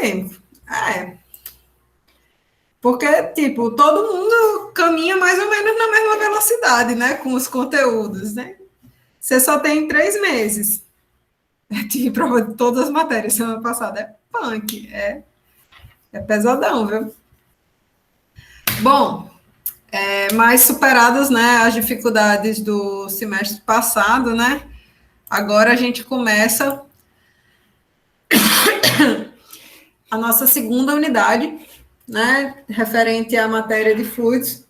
acadêmico. Porque, tipo, todo mundo caminha mais ou menos na mesma velocidade, né? Com os conteúdos, né? Você só tem 3 meses. Eu tive prova de todas as matérias semana passada. É punk, é pesadão, viu? Bom, mas superadas, né, as dificuldades do semestre passado, né? Agora a gente começa a nossa segunda unidade, né? Referente à matéria de fluidos.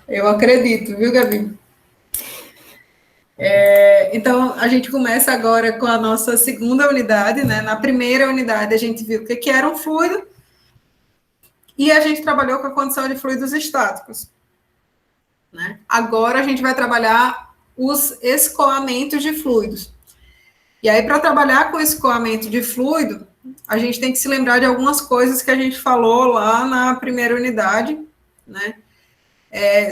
Eu acredito, viu, Gabi? Então, a gente começa agora com a nossa segunda unidade, né? Na primeira unidade, a gente viu o que era um fluido e a gente trabalhou com a condição de fluidos estáticos, né? Agora, a gente vai trabalhar os escoamentos de fluidos. E aí, para trabalhar com escoamento de fluido, a gente tem que se lembrar de algumas coisas que a gente falou lá na primeira unidade, né?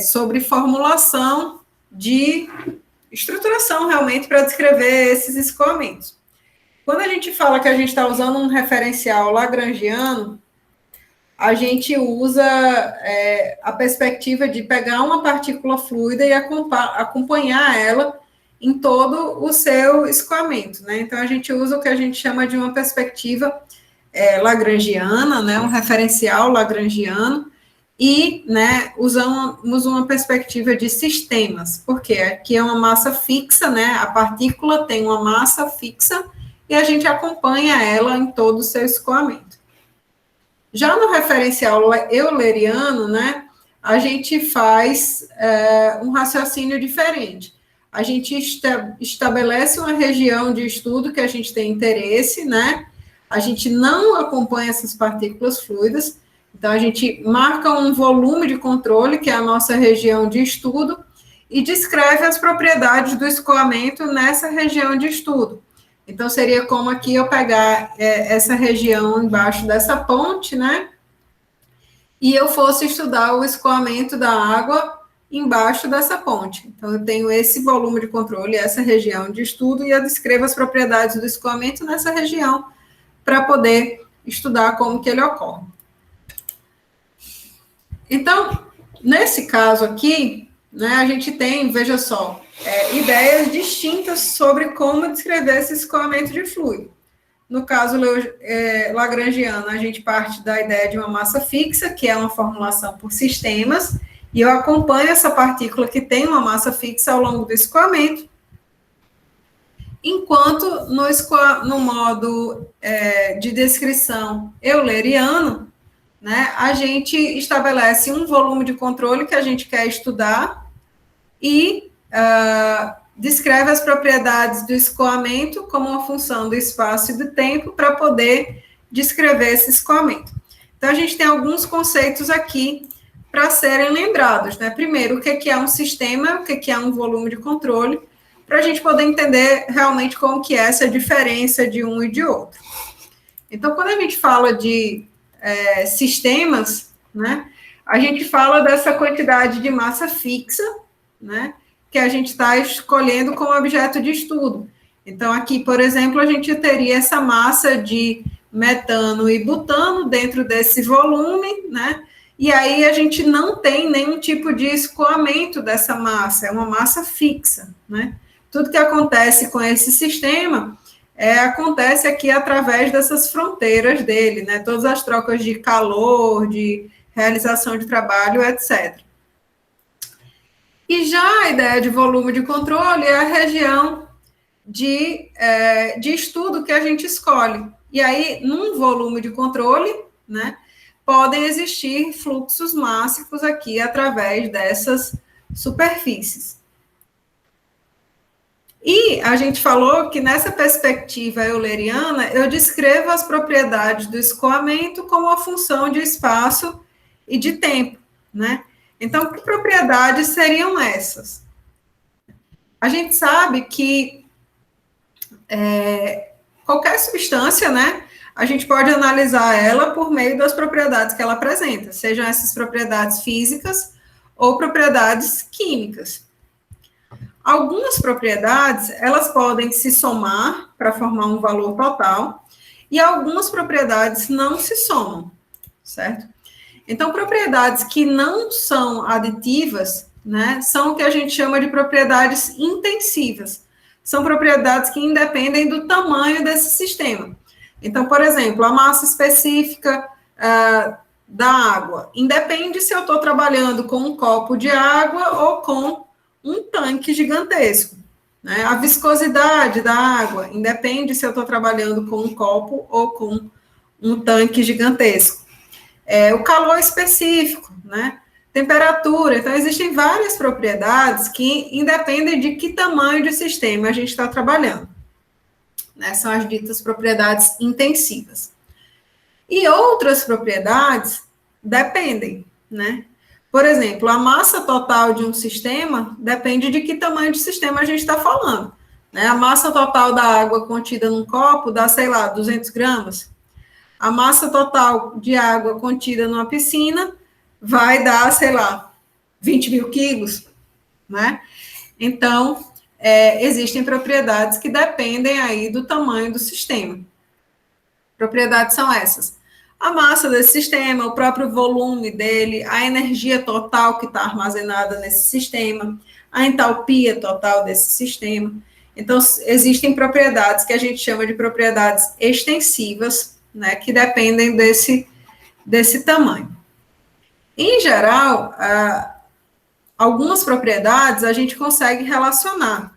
Sobre formulação de estruturação realmente para descrever esses escoamentos. Quando a gente fala que a gente está usando um referencial lagrangiano, a gente usa a perspectiva de pegar uma partícula fluida e acompanhar ela em todo o seu escoamento, né? Então, a gente usa o que a gente chama de uma perspectiva lagrangiana, né? Um referencial lagrangiano, e, né, usamos uma perspectiva de sistemas, porque aqui é uma massa fixa, né, a partícula tem uma massa fixa, e a gente acompanha ela em todo o seu escoamento. Já no referencial euleriano, né, a gente faz um raciocínio diferente. A gente estabelece uma região de estudo que a gente tem interesse, né, a gente não acompanha essas partículas fluidas. Então, a gente marca um volume de controle, que é a nossa região de estudo, e descreve as propriedades do escoamento nessa região de estudo. Então, seria como aqui eu pegar essa região embaixo dessa ponte, né? E eu fosse estudar o escoamento da água embaixo dessa ponte. Então, eu tenho esse volume de controle, essa região de estudo, e eu descrevo as propriedades do escoamento nessa região para poder estudar como que ele ocorre. Então, nesse caso aqui, né, a gente tem, veja só, ideias distintas sobre como descrever esse escoamento de fluido. No caso lagrangiano, a gente parte da ideia de uma massa fixa, que é uma formulação por sistemas, e eu acompanho essa partícula que tem uma massa fixa ao longo do escoamento, enquanto no modo de descrição euleriano, né, a gente estabelece um volume de controle que a gente quer estudar e descreve as propriedades do escoamento como uma função do espaço e do tempo para poder descrever esse escoamento. Então, a gente tem alguns conceitos aqui para serem lembrados, né? Primeiro, o que é um sistema, o que é um volume de controle, para a gente poder entender realmente como que é essa diferença de um e de outro. Então, quando a gente fala de sistemas, né, a gente fala dessa quantidade de massa fixa, né, que a gente está escolhendo como objeto de estudo. Então, aqui, por exemplo, a gente teria essa massa de metano e butano dentro desse volume, né, e aí a gente não tem nenhum tipo de escoamento dessa massa, é uma massa fixa, né. Tudo que acontece com esse sistema acontece aqui através dessas fronteiras dele, né? Todas as trocas de calor, de realização de trabalho, etc. E já a ideia de volume de controle é a região de estudo que a gente escolhe. E aí, num volume de controle, né, podem existir fluxos mássicos aqui através dessas superfícies. E a gente falou que nessa perspectiva euleriana, eu descrevo as propriedades do escoamento como uma função de espaço e de tempo, né? Então, que propriedades seriam essas? A gente sabe que qualquer substância, né, a gente pode analisar ela por meio das propriedades que ela apresenta, sejam essas propriedades físicas ou propriedades químicas. Algumas propriedades, elas podem se somar para formar um valor total, e algumas propriedades não se somam, certo? Então, propriedades que não são aditivas, né, são o que a gente chama de propriedades intensivas. São propriedades que independem do tamanho desse sistema. Então, por exemplo, a massa específica da água independe se eu estou trabalhando com um copo de água ou com um tanque gigantesco. Né? A viscosidade da água independe se eu estou trabalhando com um copo ou com um tanque gigantesco. O calor específico, né? Temperatura. Então, existem várias propriedades que independem de que tamanho de sistema a gente está trabalhando. Né? São as ditas propriedades intensivas. E outras propriedades dependem, né? Por exemplo, a massa total de um sistema depende de que tamanho de sistema a gente está falando. Né? A massa total da água contida num copo dá, sei lá, 200 gramas. A massa total de água contida numa piscina vai dar, sei lá, 20 mil quilos, né? Então, existem propriedades que dependem aí do tamanho do sistema. Propriedades são essas: a massa desse sistema, o próprio volume dele, a energia total que está armazenada nesse sistema, a entalpia total desse sistema. Então, existem propriedades que a gente chama de propriedades extensivas, né, que dependem desse tamanho. Em geral, algumas propriedades a gente consegue relacionar.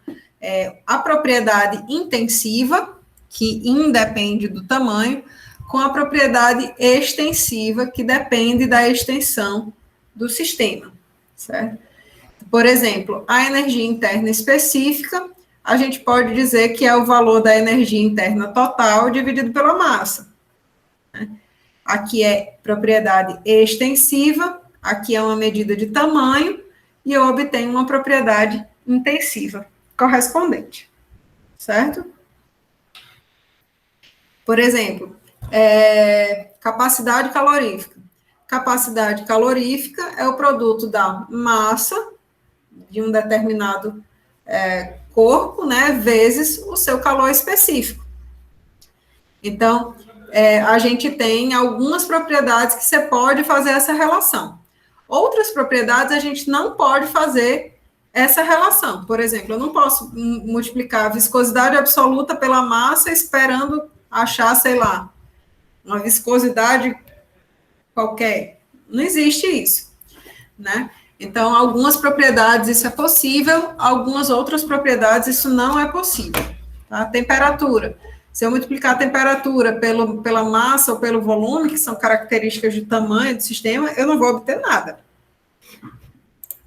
A propriedade intensiva, que independe do tamanho, com a propriedade extensiva, que depende da extensão do sistema, certo? Por exemplo, a energia interna específica, a gente pode dizer que é o valor da energia interna total dividido pela massa. Aqui é propriedade extensiva, aqui é uma medida de tamanho, e eu obtenho uma propriedade intensiva correspondente, certo? Por exemplo, capacidade calorífica. Capacidade calorífica é o produto da massa de um determinado corpo, né, vezes o seu calor específico. Então, a gente tem algumas propriedades que você pode fazer essa relação. Outras propriedades a gente não pode fazer essa relação. Por exemplo, eu não posso multiplicar a viscosidade absoluta pela massa esperando achar, sei lá, uma viscosidade qualquer. Não existe isso, né? Então, algumas propriedades isso é possível, algumas outras propriedades isso não é possível. Tá? Temperatura. Se eu multiplicar a temperatura pela massa ou pelo volume, que são características de tamanho do sistema, eu não vou obter nada.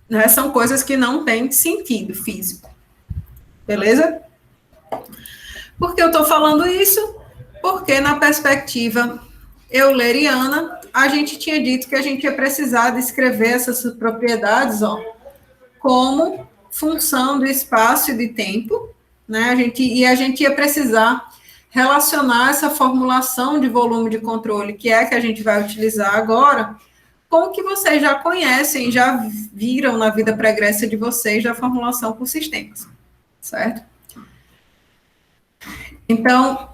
Né? São coisas que não têm sentido físico. Beleza? Por que eu estou falando isso? Porque na perspectiva euleriana, a gente tinha dito que a gente ia precisar descrever essas propriedades, como função do espaço e de tempo, né? A gente ia precisar relacionar essa formulação de volume de controle, que é a que a gente vai utilizar agora, com o que vocês já conhecem, já viram na vida pregressa de vocês da formulação por sistemas, certo? Então,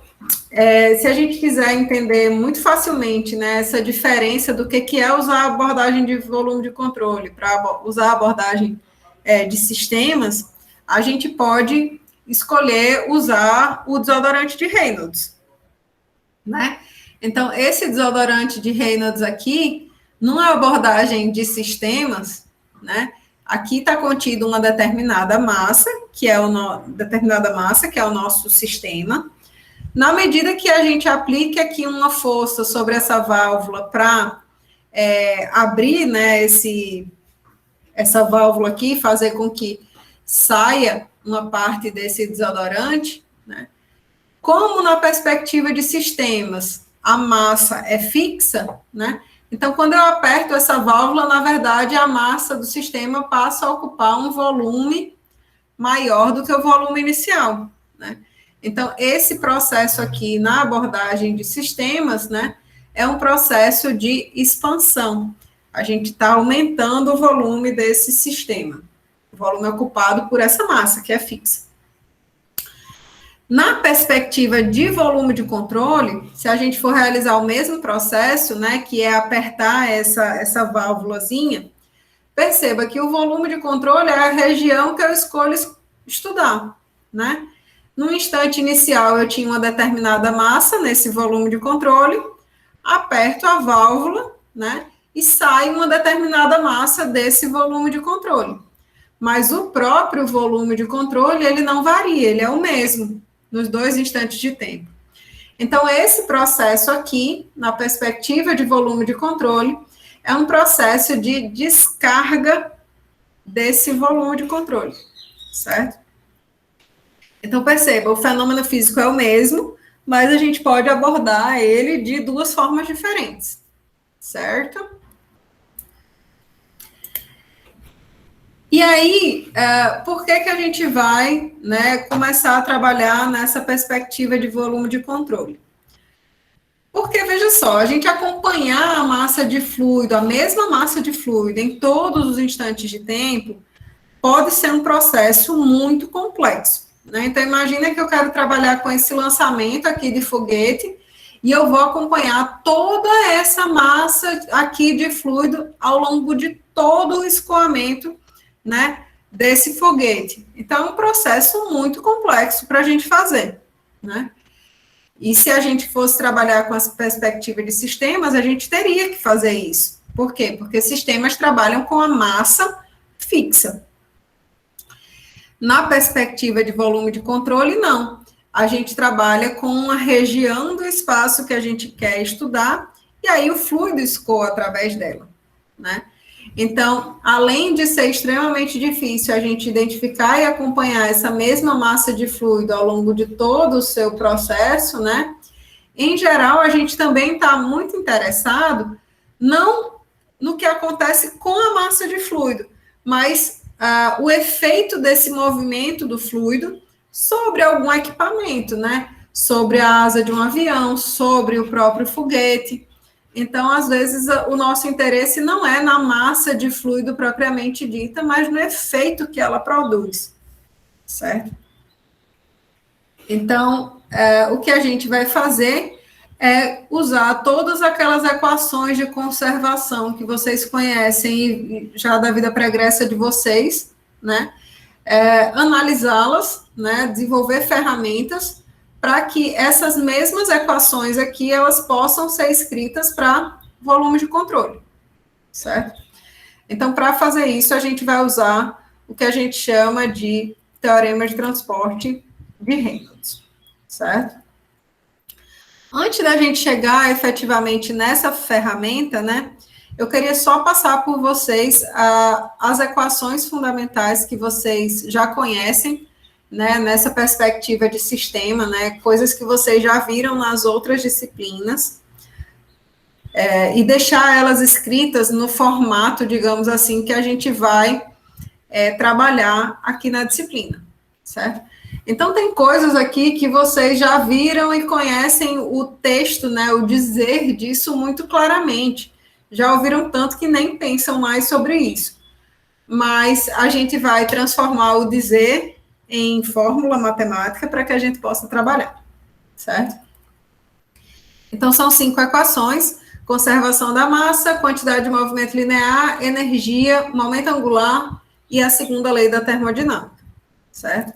se a gente quiser entender muito facilmente, né, essa diferença do que é usar a abordagem de volume de controle para usar a abordagem de sistemas, a gente pode escolher usar o desodorante de Reynolds, né? Então, esse desodorante de Reynolds aqui, numa abordagem de sistemas, né, aqui está contido uma determinada massa, que é o nosso sistema. Na medida que a gente aplique aqui uma força sobre essa válvula para abrir, né, essa válvula aqui, fazer com que saia uma parte desse desodorante, né? Como na perspectiva de sistemas a massa é fixa, né? Então, quando eu aperto essa válvula, na verdade, a massa do sistema passa a ocupar um volume maior do que o volume inicial, né? Então, esse processo aqui na abordagem de sistemas, né, é um processo de expansão. A gente está aumentando o volume desse sistema, o volume ocupado por essa massa, que é fixa. Na perspectiva de volume de controle, se a gente for realizar o mesmo processo, né, que é apertar essa válvulazinha, perceba que o volume de controle é a região que eu escolho estudar, né? No instante inicial, eu tinha uma determinada massa nesse volume de controle, aperto a válvula, né, e sai uma determinada massa desse volume de controle. Mas o próprio volume de controle, ele não varia, ele é o mesmo nos dois instantes de tempo. Então, esse processo aqui, na perspectiva de volume de controle, é um processo de descarga desse volume de controle, certo? Então, perceba, o fenômeno físico é o mesmo, mas a gente pode abordar ele de duas formas diferentes, certo? E aí, por que a gente vai, né, começar a trabalhar nessa perspectiva de volume de controle? Porque, veja só, a gente acompanhar a massa de fluido, a mesma massa de fluido, em todos os instantes de tempo, pode ser um processo muito complexo, né? Então, imagina que eu quero trabalhar com esse lançamento aqui de foguete, e eu vou acompanhar toda essa massa aqui de fluido ao longo de todo o escoamento, né, desse foguete. Então, é um processo muito complexo para a gente fazer, né? E se a gente fosse trabalhar com essa perspectiva de sistemas, a gente teria que fazer isso. Por quê? Porque sistemas trabalham com a massa fixa. Na perspectiva de volume de controle, não. A gente trabalha com a região do espaço que a gente quer estudar, e aí o fluido escoa através dela, né? Então, além de ser extremamente difícil a gente identificar e acompanhar essa mesma massa de fluido ao longo de todo o seu processo, né? Em geral, a gente também está muito interessado não no que acontece com a massa de fluido, mas o efeito desse movimento do fluido sobre algum equipamento, né? Sobre a asa de um avião, sobre o próprio foguete. Então, às vezes, o nosso interesse não é na massa de fluido propriamente dita, mas no efeito que ela produz, certo? Então, o que a gente vai fazer é usar todas aquelas equações de conservação que vocês conhecem já da vida pregressa de vocês, né? Analisá-las, né? Desenvolver ferramentas para que essas mesmas equações aqui, elas possam ser escritas para volume de controle, certo? Então, para fazer isso, a gente vai usar o que a gente chama de teorema de transporte de Reynolds, certo? Antes da gente chegar efetivamente nessa ferramenta, né, eu queria só passar por vocês as equações fundamentais que vocês já conhecem, né, nessa perspectiva de sistema, né, coisas que vocês já viram nas outras disciplinas, e deixar elas escritas no formato, digamos assim, que a gente vai trabalhar aqui na disciplina, certo? Então, tem coisas aqui que vocês já viram e conhecem o texto, né, o dizer disso muito claramente, já ouviram tanto que nem pensam mais sobre isso, mas a gente vai transformar o dizer em fórmula matemática para que a gente possa trabalhar, certo? Então, são 5 equações: conservação da massa, quantidade de movimento linear, energia, momento angular e a segunda lei da termodinâmica, certo?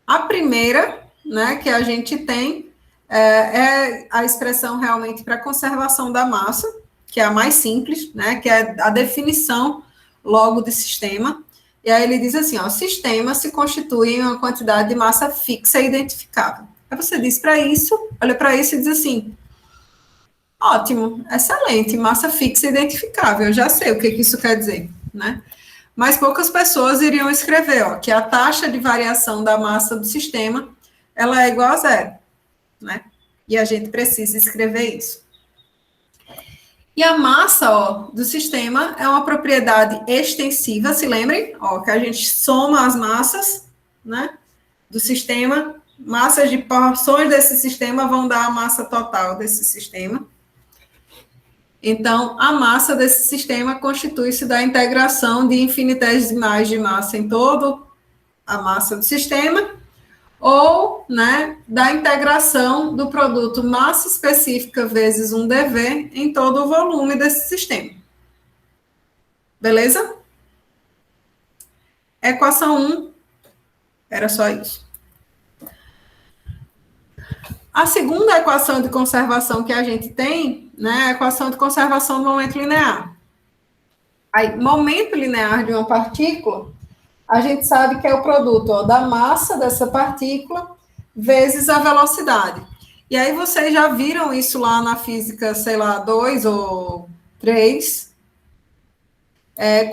A primeira, né, que a gente tem, é a expressão realmente para conservação da massa, que é a mais simples, né, que é a definição logo de sistema. E aí ele diz assim, ó, sistema se constitui em uma quantidade de massa fixa e identificável. Aí você diz para isso, olha para isso e diz assim, ótimo, excelente, massa fixa e identificável, eu já sei o que isso quer dizer, né? Mas poucas pessoas iriam escrever, ó, que a taxa de variação da massa do sistema, ela é igual a zero, né? E a gente precisa escrever isso. E a massa, ó, do sistema é uma propriedade extensiva, se lembrem, ó, que a gente soma as massas, né, do sistema, massas de porções desse sistema vão dar a massa total desse sistema. Então, a massa desse sistema constitui-se da integração de infinitesimais de massa em toda a massa do sistema, ou, né, da integração do produto massa específica vezes 1dV em todo o volume desse sistema. Beleza? Equação 1 era só isso. A segunda equação de conservação que a gente tem, né, é a equação de conservação do momento linear. Aí, momento linear de uma partícula, a gente sabe que é o produto, ó, da massa dessa partícula vezes a velocidade. E aí vocês já viram isso lá na física, sei lá, 2 ou 3,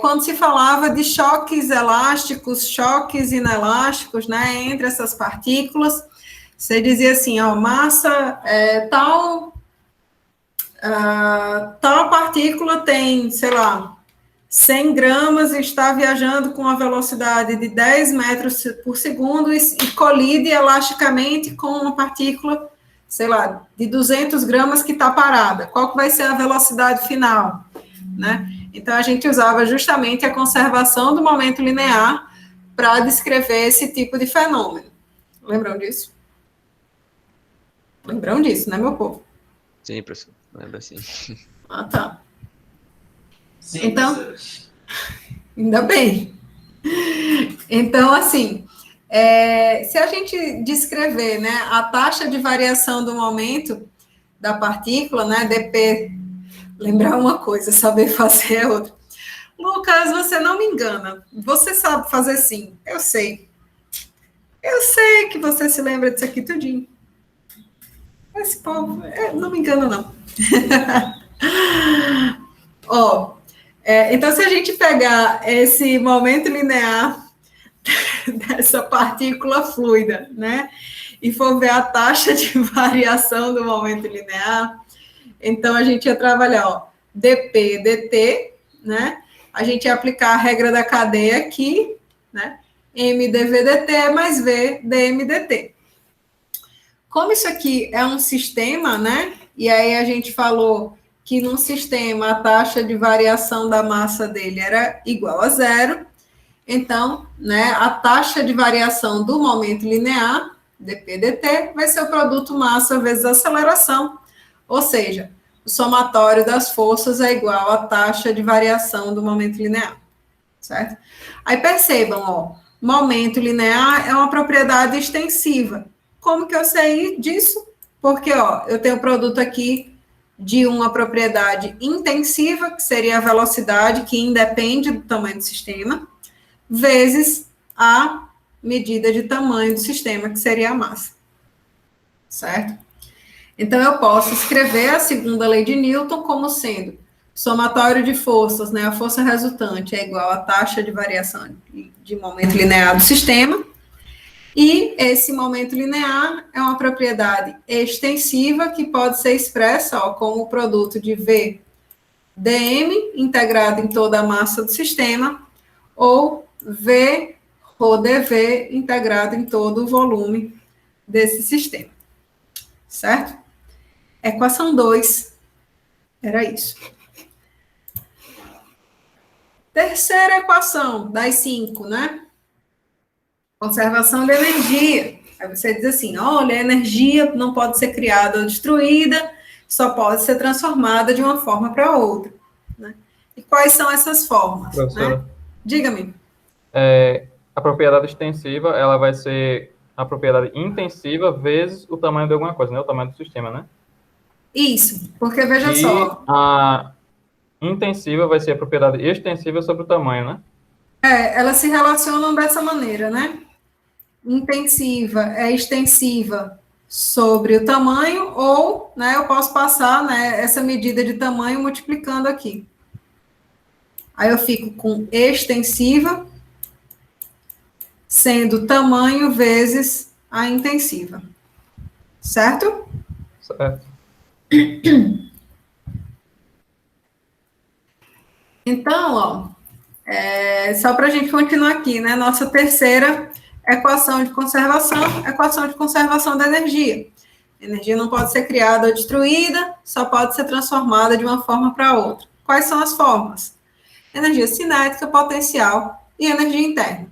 quando se falava de choques elásticos, choques inelásticos, né, entre essas partículas. Você dizia assim, ó, massa tal partícula tem, sei lá, 100 gramas e está viajando com a velocidade de 10 metros por segundo e colide elasticamente com uma partícula, sei lá, de 200 gramas que está parada. Qual que vai ser a velocidade final, né? Então, a gente usava justamente a conservação do momento linear para descrever esse tipo de fenômeno. Lembram disso? Lembram disso, né, meu povo? Sim, professor. Lembra sim. Ah, tá. Sim, Então, professor. ainda bem. Então, assim, se a gente descrever, né, a taxa de variação do momento da partícula, né, dp, lembrar uma coisa, saber fazer é outra. Lucas, você não me engana. Você sabe fazer sim. Eu sei. Eu sei que você se lembra disso aqui tudinho. Esse povo, não me engana, não. Ó, então, se a gente pegar esse momento linear dessa partícula fluida, né, e for ver a taxa de variação do momento linear, então a gente ia trabalhar, ó, dp, dt, né, a gente ia aplicar a regra da cadeia aqui, né, m dv dt mais v dm dt. Como isso aqui é um sistema, né, e aí a gente falou que num sistema a taxa de variação da massa dele era igual a zero, então, né, a taxa de variação do momento linear, dp dt, vai ser o produto massa vezes aceleração, ou seja, o somatório das forças é igual à taxa de variação do momento linear, certo? Aí percebam, ó, momento linear é uma propriedade extensiva. Como que eu sei disso? Porque, ó, eu tenho o produto aqui de uma propriedade intensiva, que seria a velocidade, que independe do tamanho do sistema, vezes a medida de tamanho do sistema, que seria a massa. Certo? Então, eu posso escrever a segunda lei de Newton como sendo somatório de forças, né? A força resultante é igual à taxa de variação de momento linear do sistema. E esse momento linear é uma propriedade extensiva que pode ser expressa, ó, como o produto de V dm integrado em toda a massa do sistema, ou V rho dv integrado em todo o volume desse sistema. Certo? Equação 2 era isso. Terceira equação das 5, né? Conservação de energia. Aí você diz assim, olha, a energia não pode ser criada ou destruída, só pode ser transformada de uma forma para outra. Né? E quais são essas formas? Professora, né? Diga-me. A propriedade extensiva, ela vai ser a propriedade intensiva vezes o tamanho de alguma coisa, né? O tamanho do sistema, né? Isso, porque veja E só. a intensiva vai ser a propriedade extensiva sobre o tamanho, né? Elas se relacionam dessa maneira, né? Intensiva é extensiva sobre o tamanho, ou, né, eu posso passar, né, essa medida de tamanho multiplicando aqui. Aí eu fico com extensiva sendo tamanho vezes a intensiva. Certo? Certo. Então, ó, só para a gente continuar aqui, né? Nossa terceira equação de conservação da energia. Energia não pode ser criada ou destruída, só pode ser transformada de uma forma para outra. Quais são as formas? Energia cinética, potencial e energia interna.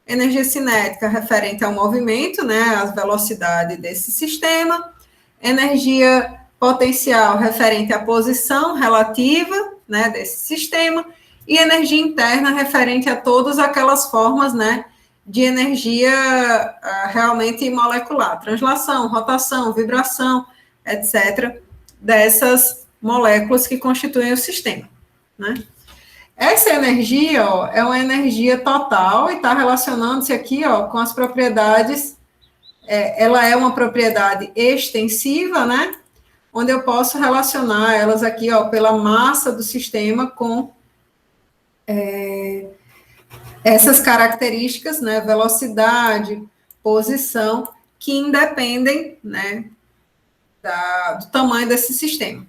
Energia cinética referente ao movimento, né, a velocidade desse sistema. Energia potencial referente à posição relativa, né, desse sistema. E energia interna referente a todas aquelas formas, né, de energia realmente molecular, translação, rotação, vibração, etc., dessas moléculas que constituem o sistema, né? Essa energia, ó, é uma energia total e está relacionando-se aqui, ó, com as propriedades, ela é uma propriedade extensiva, né? Onde eu posso relacionar elas aqui, ó, pela massa do sistema com essas características, né, velocidade, posição, que independem, né, do tamanho desse sistema.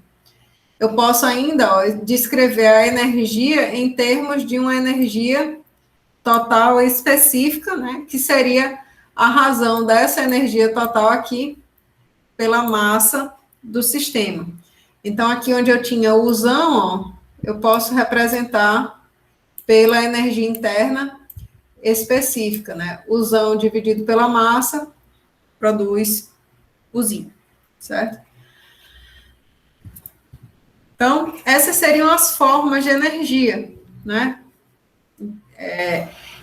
Eu posso ainda, ó, descrever a energia em termos de uma energia total específica, né, que seria a razão dessa energia total aqui pela massa do sistema. Então, aqui onde eu tinha o usão, ó, eu posso representar pela energia interna específica, né? Usão dividido pela massa produz usinho, certo? Então, essas seriam as formas de energia, né?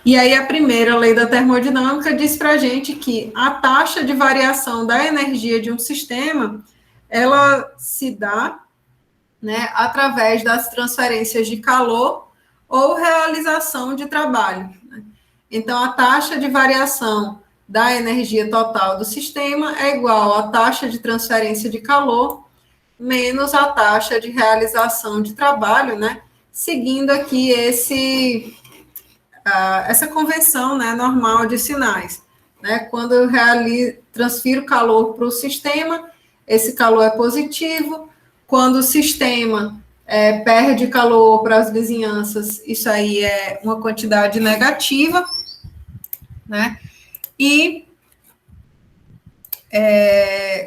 E aí a primeira lei da termodinâmica diz para a gente que a taxa de variação da energia de um sistema, ela se dá, né, através das transferências de calor ou realização de trabalho, né? Então, a taxa de variação da energia total do sistema é igual à taxa de transferência de calor menos a taxa de realização de trabalho, né? Seguindo aqui essa convenção, né, normal de sinais, né? Quando eu transfiro calor para o sistema, esse calor é positivo. Quando o sistema perde calor para as vizinhanças, isso aí é uma quantidade negativa, né? E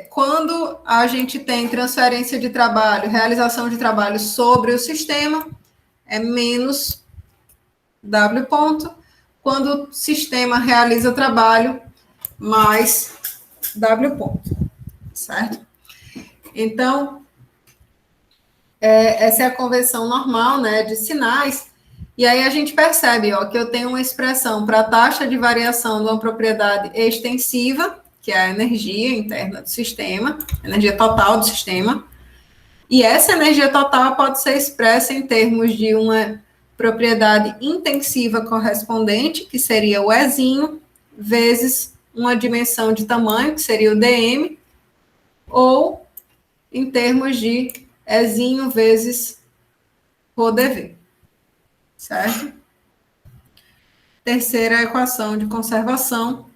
quando a gente tem transferência de trabalho, realização de trabalho sobre o sistema, é menos W ponto. Quando o sistema realiza trabalho, mais W ponto, certo? Então, essa é a convenção normal, né, de sinais. E aí a gente percebe, ó, que eu tenho uma expressão para a taxa de variação de uma propriedade extensiva, que é a energia interna do sistema, energia total do sistema. E essa energia total pode ser expressa em termos de uma propriedade intensiva correspondente, que seria o Ezinho, vezes uma dimensão de tamanho, que seria o dm, ou em termos de Ezinho vezes ρdV. Certo? Terceira equação de conservação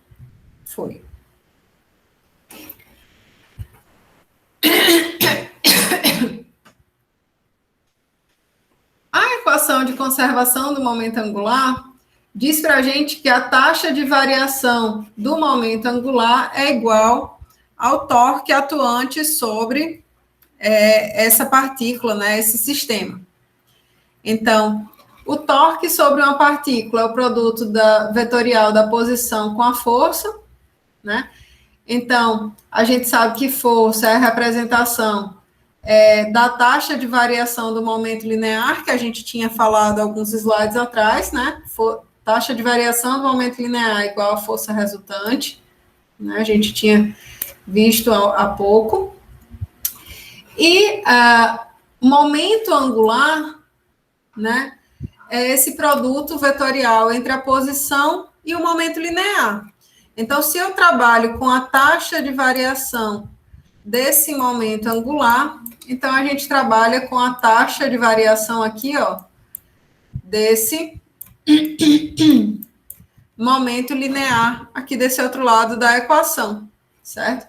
foi. A equação de conservação do momento angular diz para a gente que a taxa de variação do momento angular é igual ao torque atuante sobre essa partícula, né, esse sistema. Então, o torque sobre uma partícula é o produto vetorial da posição com a força, né? Então, a gente sabe que força é a representação da taxa de variação do momento linear, que a gente tinha falado alguns slides atrás, né? Taxa de variação do momento linear igual a força resultante, né? A gente tinha visto há pouco. E momento angular, né, é esse produto vetorial entre a posição e o momento linear. Então, se eu trabalho com a taxa de variação desse momento angular, então a gente trabalha com a taxa de variação aqui, ó, desse momento linear aqui desse outro lado da equação, certo?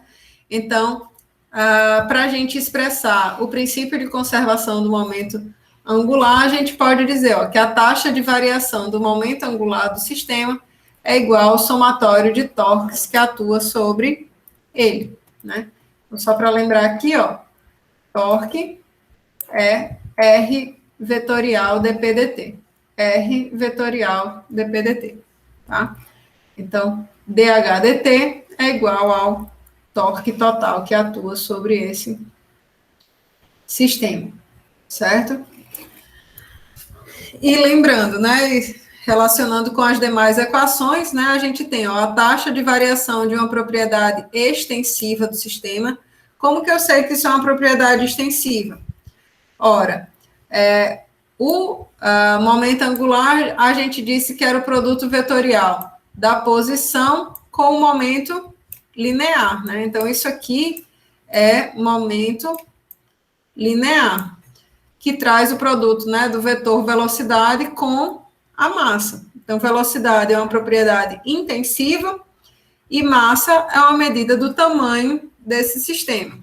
Então, para a gente expressar o princípio de conservação do momento angular, a gente pode dizer, ó, que a taxa de variação do momento angular do sistema é igual ao somatório de torques que atua sobre ele, né? Só para lembrar aqui, ó, torque é R vetorial dp/dt. R vetorial dp/dt, tá? Então, dH/dt é igual ao torque total que atua sobre esse sistema, certo? E lembrando, né, relacionando com as demais equações, né, a gente tem, ó, a taxa de variação de uma propriedade extensiva do sistema. Como que eu sei que isso é uma propriedade extensiva? Ora, o momento angular, a gente disse que era o produto vetorial da posição com o momento linear, né? Então, isso aqui é momento linear, que traz o produto, né, do vetor velocidade com a massa. Então, velocidade é uma propriedade intensiva e massa é uma medida do tamanho desse sistema.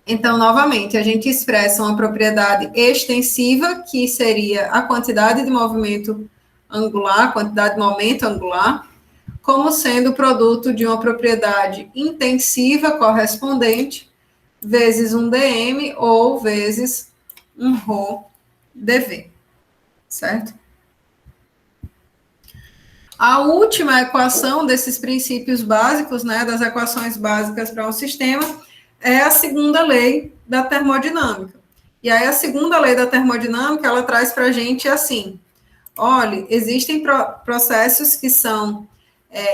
Então, novamente, a gente expressa uma propriedade extensiva, que seria a quantidade de movimento angular, quantidade de momento angular, como sendo produto de uma propriedade intensiva correspondente, vezes um dm ou vezes um ρ dv, certo? A última equação desses princípios básicos, né, das equações básicas para um sistema, é a segunda lei da termodinâmica. E aí a segunda lei da termodinâmica, ela traz para a gente assim, olha, existem processos que são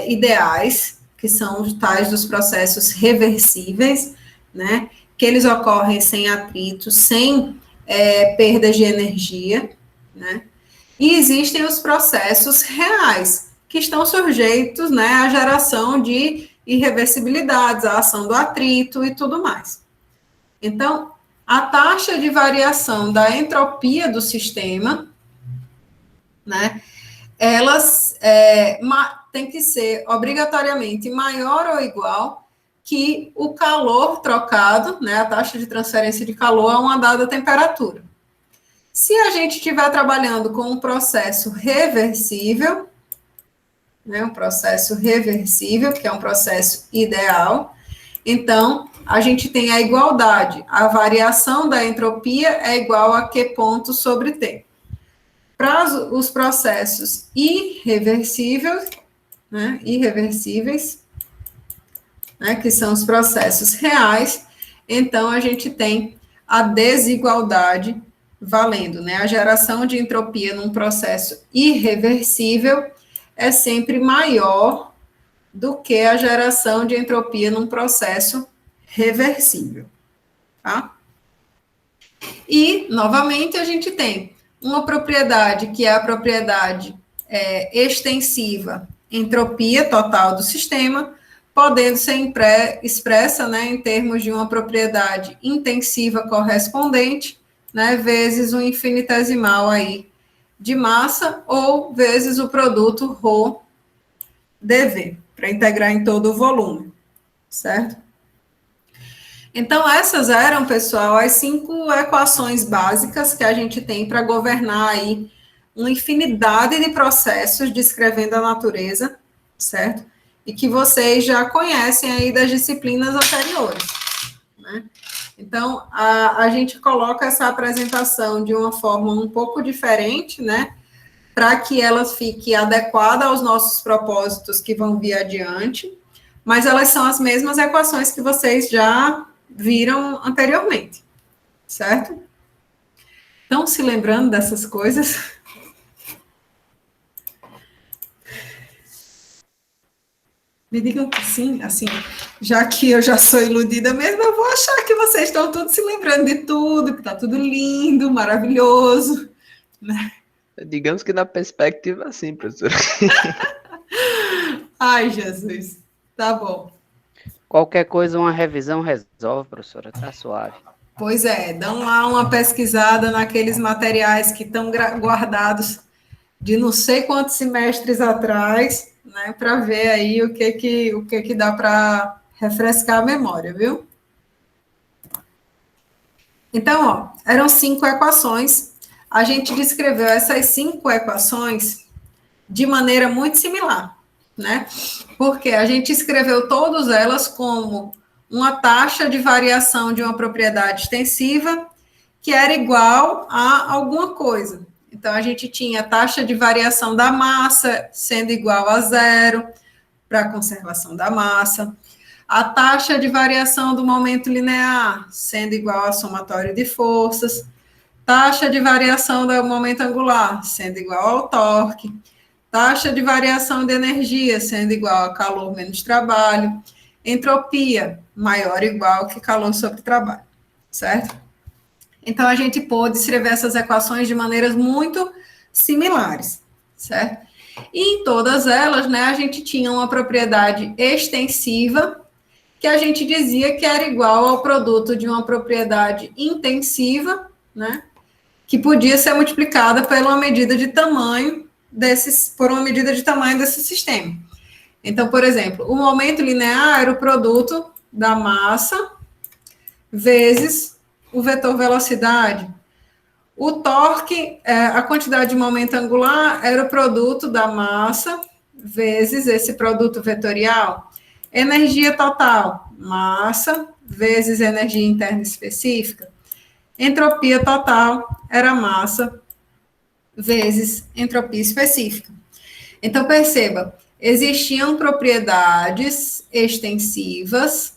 ideais, que são os tais dos processos reversíveis, né, que eles ocorrem sem atrito, sem perdas de energia, né, e existem os processos reais, que estão sujeitos, né, à geração de irreversibilidades, à ação do atrito e tudo mais. Então, a taxa de variação da entropia do sistema, né, elas tem que ser obrigatoriamente maior ou igual que o calor trocado, né, a taxa de transferência de calor a uma dada temperatura. Se a gente estiver trabalhando com um processo reversível, né, um processo reversível, que é um processo ideal, então, a gente tem a igualdade, a variação da entropia é igual a Q ponto sobre T. Para os processos irreversíveis, né, que são os processos reais, então a gente tem a desigualdade valendo, né, a geração de entropia num processo irreversível é sempre maior do que a geração de entropia num processo reversível, tá? E, novamente, a gente tem uma propriedade que é a propriedade extensiva, entropia total do sistema, podendo ser expressa, né, em termos de uma propriedade intensiva correspondente, né, vezes um infinitesimal aí de massa, ou vezes o produto ρ dv, para integrar em todo o volume, certo? Então, essas eram, pessoal, as 5 equações básicas que a gente tem para governar aí uma infinidade de processos descrevendo a natureza, certo? E que vocês já conhecem aí das disciplinas anteriores, né? Então, a gente coloca essa apresentação de uma forma um pouco diferente, né? Para que ela fique adequada aos nossos propósitos que vão vir adiante, mas elas são as mesmas equações que vocês já viram anteriormente, certo? Estão se lembrando dessas coisas? Me digam que sim, assim, já que eu já sou iludida mesmo, eu vou achar que vocês estão todos se lembrando de tudo, que está tudo lindo, maravilhoso, né? Digamos que na perspectiva, sim, professora. Ai, Jesus, tá bom. Qualquer coisa, uma revisão resolve, professora, tá suave. Pois é, dão lá uma pesquisada naqueles materiais que estão guardados de não sei quantos semestres atrás, né, para ver aí o que dá para refrescar a memória, viu? Então, ó, eram 5 equações. A gente descreveu essas 5 equações de maneira muito similar, né? Porque a gente escreveu todas elas como uma taxa de variação de uma propriedade extensiva que era igual a alguma coisa. Então, a gente tinha a taxa de variação da massa sendo igual a zero para a conservação da massa, a taxa de variação do momento linear sendo igual ao somatório de forças, taxa de variação do momento angular sendo igual ao torque, taxa de variação de energia sendo igual a calor menos trabalho, entropia maior ou igual que calor sobre trabalho, certo? Então, a gente pôde escrever essas equações de maneiras muito similares, certo? E em todas elas, né, a gente tinha uma propriedade extensiva que a gente dizia que era igual ao produto de uma propriedade intensiva, né, que podia ser multiplicada por uma medida de tamanho desse sistema. Então, por exemplo, o momento linear era o produto da massa vezes o vetor velocidade. O torque, a quantidade de momento angular, era o produto da massa vezes esse produto vetorial. Energia total, massa vezes energia interna específica. Entropia total era massa vezes entropia específica. Então, perceba, existiam propriedades extensivas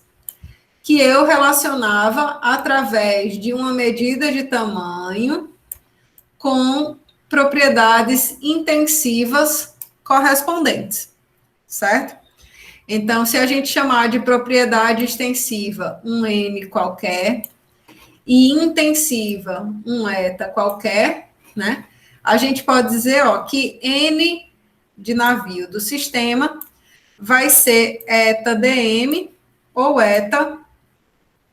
que eu relacionava através de uma medida de tamanho com propriedades intensivas correspondentes, certo? Então, se a gente chamar de propriedade extensiva um N qualquer e intensiva um eta qualquer, né? A gente pode dizer, ó, que N de navio do sistema vai ser eta dm ou eta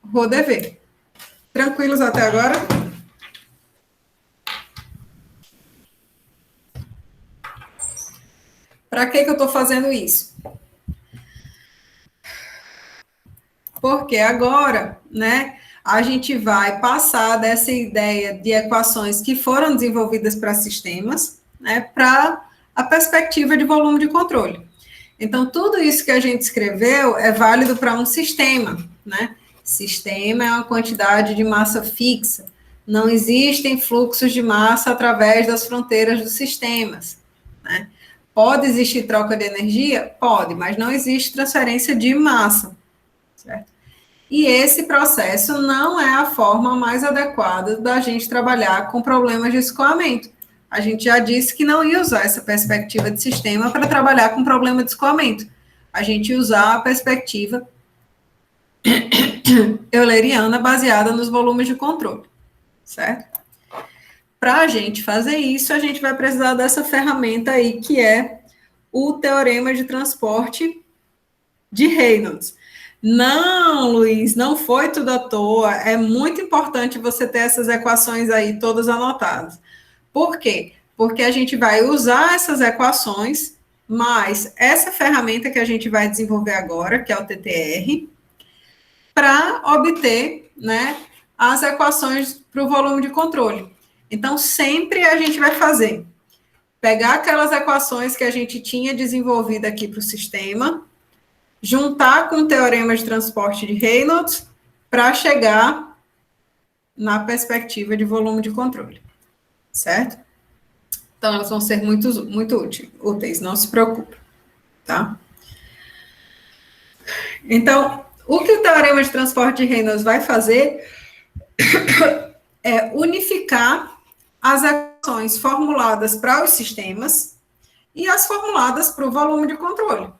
ρdv. Tranquilos até agora? Para que eu estou fazendo isso? Porque agora, né, a gente vai passar dessa ideia de equações que foram desenvolvidas para sistemas, né, para a perspectiva de volume de controle. Então, tudo isso que a gente escreveu é válido para um sistema, né? Sistema é uma quantidade de massa fixa. Não existem fluxos de massa através das fronteiras dos sistemas, né? Pode existir troca de energia? Pode, mas não existe transferência de massa, certo? E esse processo não é a forma mais adequada da gente trabalhar com problemas de escoamento. A gente já disse que não ia usar essa perspectiva de sistema para trabalhar com problema de escoamento. A gente ia usar a perspectiva euleriana baseada nos volumes de controle, certo? Para a gente fazer isso, a gente vai precisar dessa ferramenta aí, que é o teorema de transporte de Reynolds. Não, Luiz, não foi tudo à toa, é muito importante você ter essas equações aí todas anotadas. Por quê? Porque a gente vai usar essas equações, mais essa ferramenta que a gente vai desenvolver agora, que é o TTR, para obter, né, as equações para o volume de controle. Então, sempre a gente vai fazer, pegar aquelas equações que a gente tinha desenvolvido aqui para o sistema, juntar com o teorema de transporte de Reynolds, para chegar na perspectiva de volume de controle, certo? Então, elas vão ser muito úteis, não se preocupe, tá? Então, o que o teorema de transporte de Reynolds vai fazer é unificar as equações formuladas para os sistemas e as formuladas para o volume de controle.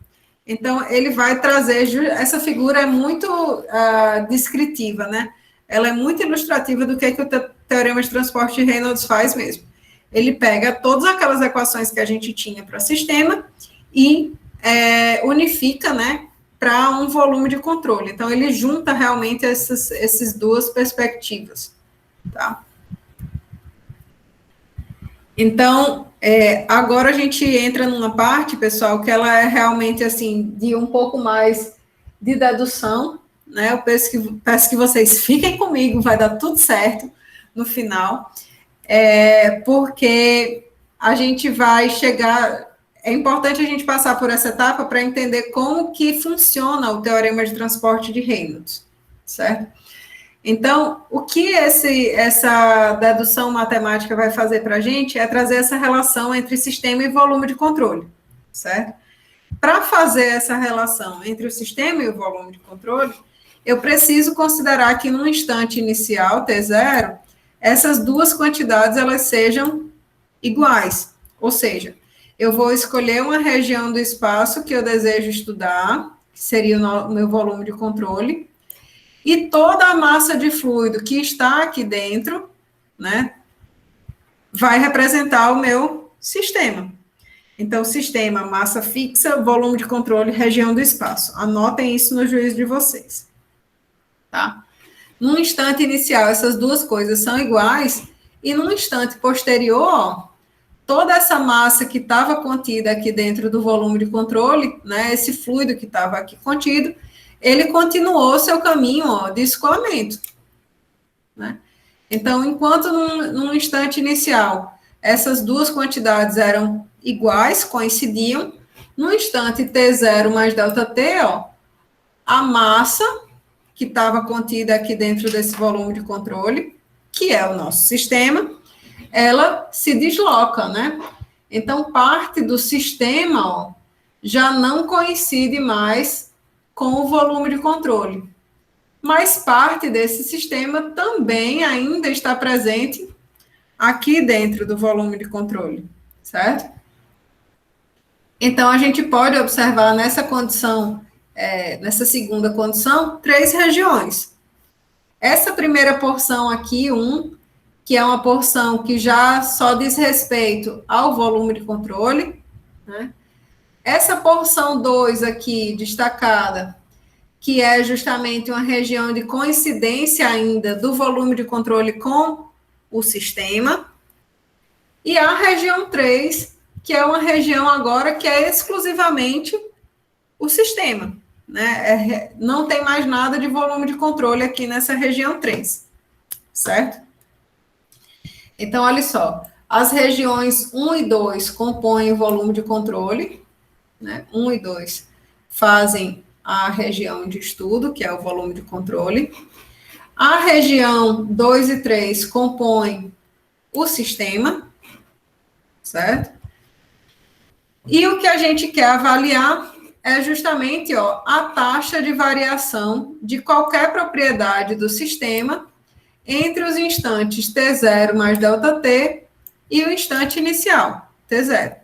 Então, ele vai trazer, essa figura é muito descritiva, né? Ela é muito ilustrativa do que o teorema de transporte de Reynolds faz mesmo. Ele pega todas aquelas equações que a gente tinha para o sistema e unifica, né, para um volume de controle. Então, ele junta realmente essas duas perspectivas, tá? Então, agora a gente entra numa parte, pessoal, que ela é realmente, assim, de um pouco mais de dedução, né? Eu peço que vocês fiquem comigo, vai dar tudo certo no final, porque a gente vai chegar... é importante a gente passar por essa etapa para entender como que funciona o teorema de transporte de Reynolds, certo? Então, o que essa dedução matemática vai fazer para a gente é trazer essa relação entre sistema e volume de controle, certo? Para fazer essa relação entre o sistema e o volume de controle, eu preciso considerar que no instante inicial, T0, essas duas quantidades elas sejam iguais, ou seja, eu vou escolher uma região do espaço que eu desejo estudar, que seria o meu volume de controle, e toda a massa de fluido que está aqui dentro, né, vai representar o meu sistema. Então, sistema, massa fixa, volume de controle, região do espaço. Anotem isso no juízo de vocês. Tá? No instante inicial, essas duas coisas são iguais, e no instante posterior, ó, toda essa massa que estava contida aqui dentro do volume de controle, né, esse fluido que estava aqui contido, ele continuou seu caminho, ó, de escoamento, né? Então, enquanto num instante inicial, essas duas quantidades eram iguais, coincidiam, no instante T0 mais ΔT, ó, a massa que estava contida aqui dentro desse volume de controle, que é o nosso sistema, ela se desloca, né? Então, parte do sistema, ó, já não coincide mais com o volume de controle. Mas parte desse sistema também ainda está presente aqui dentro do volume de controle, certo? Então, a gente pode observar nessa condição, nessa segunda condição, 3 regiões. Essa primeira porção aqui, 1, que é uma porção que já só diz respeito ao volume de controle, né? Essa porção 2 aqui, destacada, que é justamente uma região de coincidência ainda do volume de controle com o sistema, e a região 3, que é uma região agora que é exclusivamente o sistema, né? Não tem mais nada de volume de controle aqui nessa região 3, certo? Então, olha só, as regiões 1 e 2 compõem o volume de controle, né? 1 e 2 fazem a região de estudo, que é o volume de controle. A região 2 e 3 compõem o sistema, certo? E o que a gente quer avaliar é justamente, ó, a taxa de variação de qualquer propriedade do sistema entre os instantes T0 mais ΔT e o instante inicial, T0,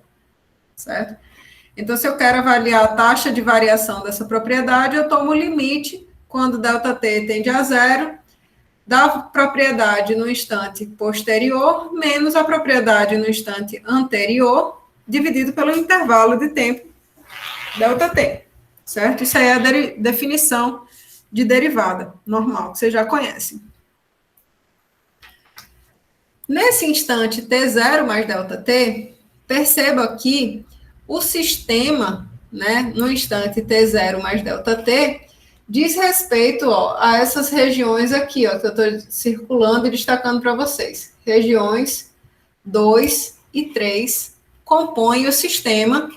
certo? Então, se eu quero avaliar a taxa de variação dessa propriedade, eu tomo o limite, quando ΔT tende a 0, da propriedade no instante posterior, menos a propriedade no instante anterior, dividido pelo intervalo de tempo ΔT, certo? Isso aí é a definição de derivada normal, que vocês já conhecem. Nesse instante T0 mais ΔT, perceba aqui o sistema, né, no instante T0 mais ΔT, diz respeito, ó, a essas regiões aqui, ó, que eu estou circulando e destacando para vocês. Regiões 2 e 3 compõem o sistema,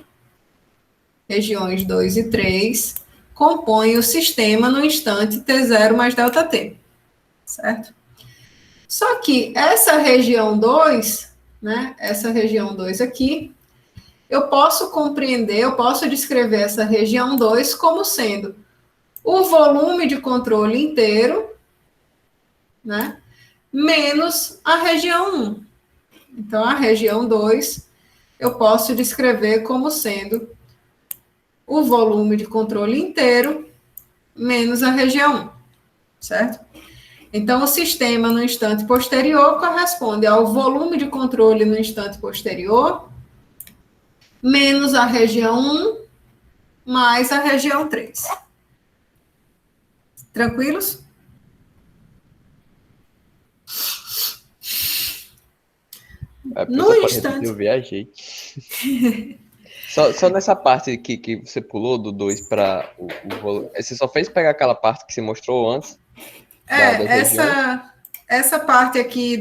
regiões 2 e 3 compõem o sistema no instante T0 mais ΔT, certo? Só que essa região 2, né, essa região 2 aqui, eu posso compreender, eu posso descrever essa região 2 como sendo o volume de controle inteiro, né, menos a região 1. Então, a região 2, eu posso descrever como sendo o volume de controle inteiro menos a região 1, certo? Então, o sistema no instante posterior corresponde ao volume de controle no instante posterior, menos a região 1, mais a região 3. Tranquilos? No instante... Eu viajei. Só nessa parte que você pulou do 2 para o volume. Você só fez pegar aquela parte que você mostrou antes? Essa parte aqui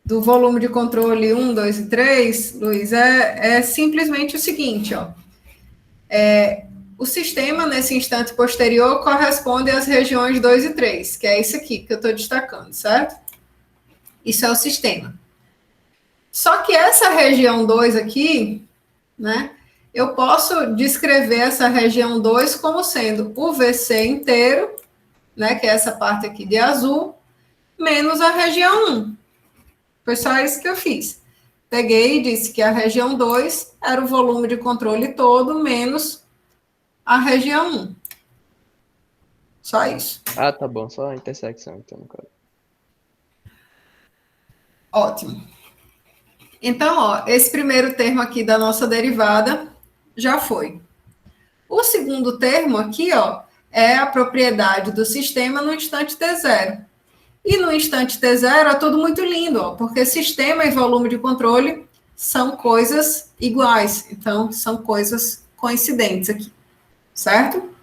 do volume de controle 1, 2 e 3, Luiz, é simplesmente o seguinte, ó. O sistema, nesse instante posterior, corresponde às regiões 2 e 3, que é isso aqui que eu estou destacando, certo? Isso é o sistema. Só que essa região 2 aqui, né, eu posso descrever essa região 2 como sendo o VC inteiro, né, que é essa parte aqui de azul, menos a região 1. Foi só isso que eu fiz. Peguei e disse que a região 2 era o volume de controle todo, menos a região 1. Só isso. Ah, tá bom, só a intersecção, então, no caso. Ótimo. Então, ó, esse primeiro termo aqui da nossa derivada já foi. O segundo termo aqui, ó, é a propriedade do sistema no instante t0. E no instante t0 é tudo muito lindo, ó, porque sistema e volume de controle são coisas iguais. Então, são coisas coincidentes aqui, certo?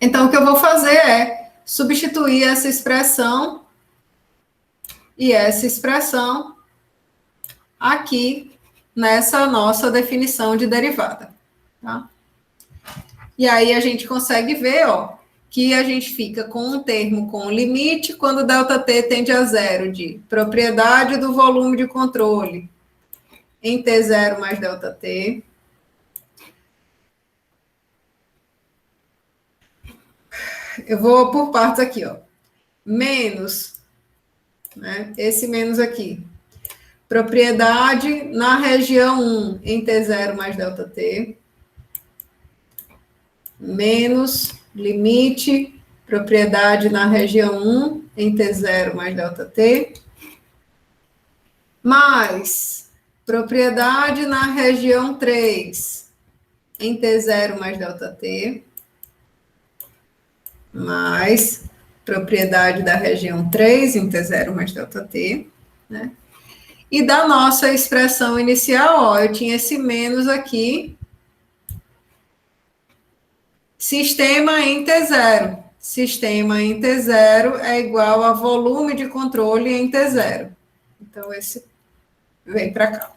Então, o que eu vou fazer é substituir essa expressão e essa expressão aqui nessa nossa definição de derivada, tá? E aí a gente consegue ver, ó, que a gente fica com um termo com limite quando ΔT tende a zero de propriedade do volume de controle em T0 mais ΔT. Eu vou por partes aqui, ó. Menos, né, esse menos aqui. Propriedade na região 1 em T0 mais ΔT. Menos limite, propriedade na região 1 em T0 mais ΔT. Mais propriedade na região 3 em T0 mais ΔT. Mais propriedade da região 3 em T0 mais ΔT, né? E da nossa expressão inicial, ó, eu tinha esse menos aqui, sistema em T0. Sistema em T0 é igual a volume de controle em T0. Então, esse vem para cá.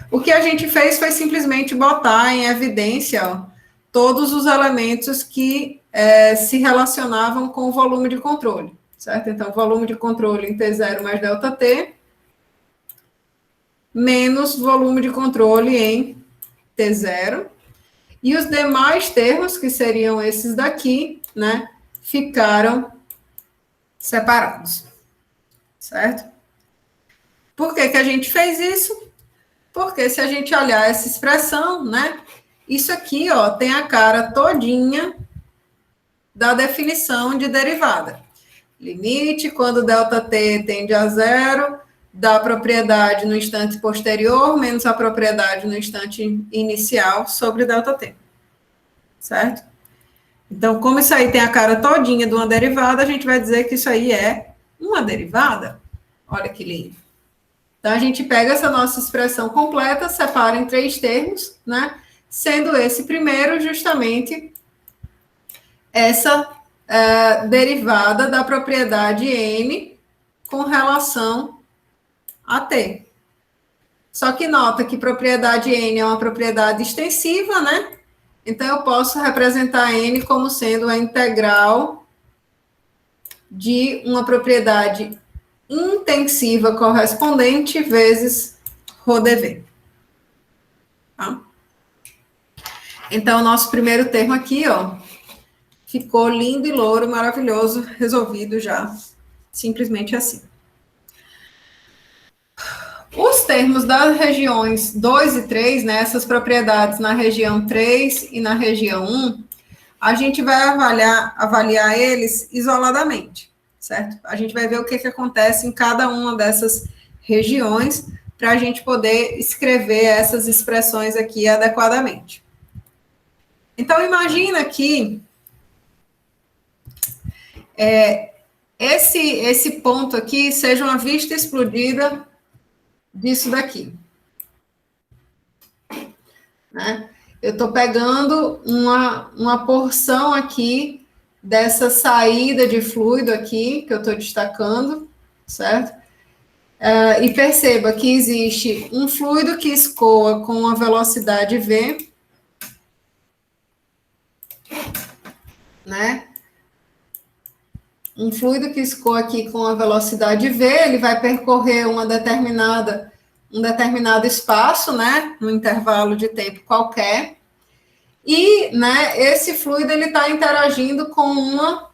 O que a gente fez foi simplesmente botar em evidência, ó, todos os elementos que se relacionavam com o volume de controle, certo? Então, volume de controle em T0 mais ΔT, menos volume de controle em T0. E os demais termos, que seriam esses daqui, né, ficaram separados, certo? Por que que a gente fez isso? Porque se a gente olhar essa expressão, né, isso aqui, ó, tem a cara todinha da definição de derivada. Limite, quando ΔT tende a zero, da propriedade no instante posterior, menos a propriedade no instante inicial sobre ΔT. Certo? Então, como isso aí tem a cara todinha de uma derivada, a gente vai dizer que isso aí é uma derivada. Olha que lindo. Então, a gente pega essa nossa expressão completa, separa em 3 termos, né? Sendo esse primeiro justamente essa derivada da propriedade N com relação a T. Só que nota que propriedade N é uma propriedade extensiva, né? Então, eu posso representar N como sendo a integral de uma propriedade intensiva correspondente vezes ρdV. Tá? Então, o nosso primeiro termo aqui, ó, ficou lindo e louro, maravilhoso, resolvido já, simplesmente assim. Os termos das regiões 2 e 3, né, essas propriedades na região 3 e na região 1, a gente vai avaliar eles isoladamente, certo? A gente vai ver o que acontece em cada uma dessas regiões para a gente poder escrever essas expressões aqui adequadamente. Então, imagina que esse ponto aqui seja uma vista explodida disso daqui. Né? Eu estou pegando uma porção aqui dessa saída de fluido aqui, que eu estou destacando, certo? E perceba que existe um fluido que escoa com uma velocidade V, né? Um fluido que escoa aqui com a velocidade V, ele vai percorrer um determinado espaço, né? Num intervalo de tempo qualquer. E, né, esse fluido ele está interagindo com uma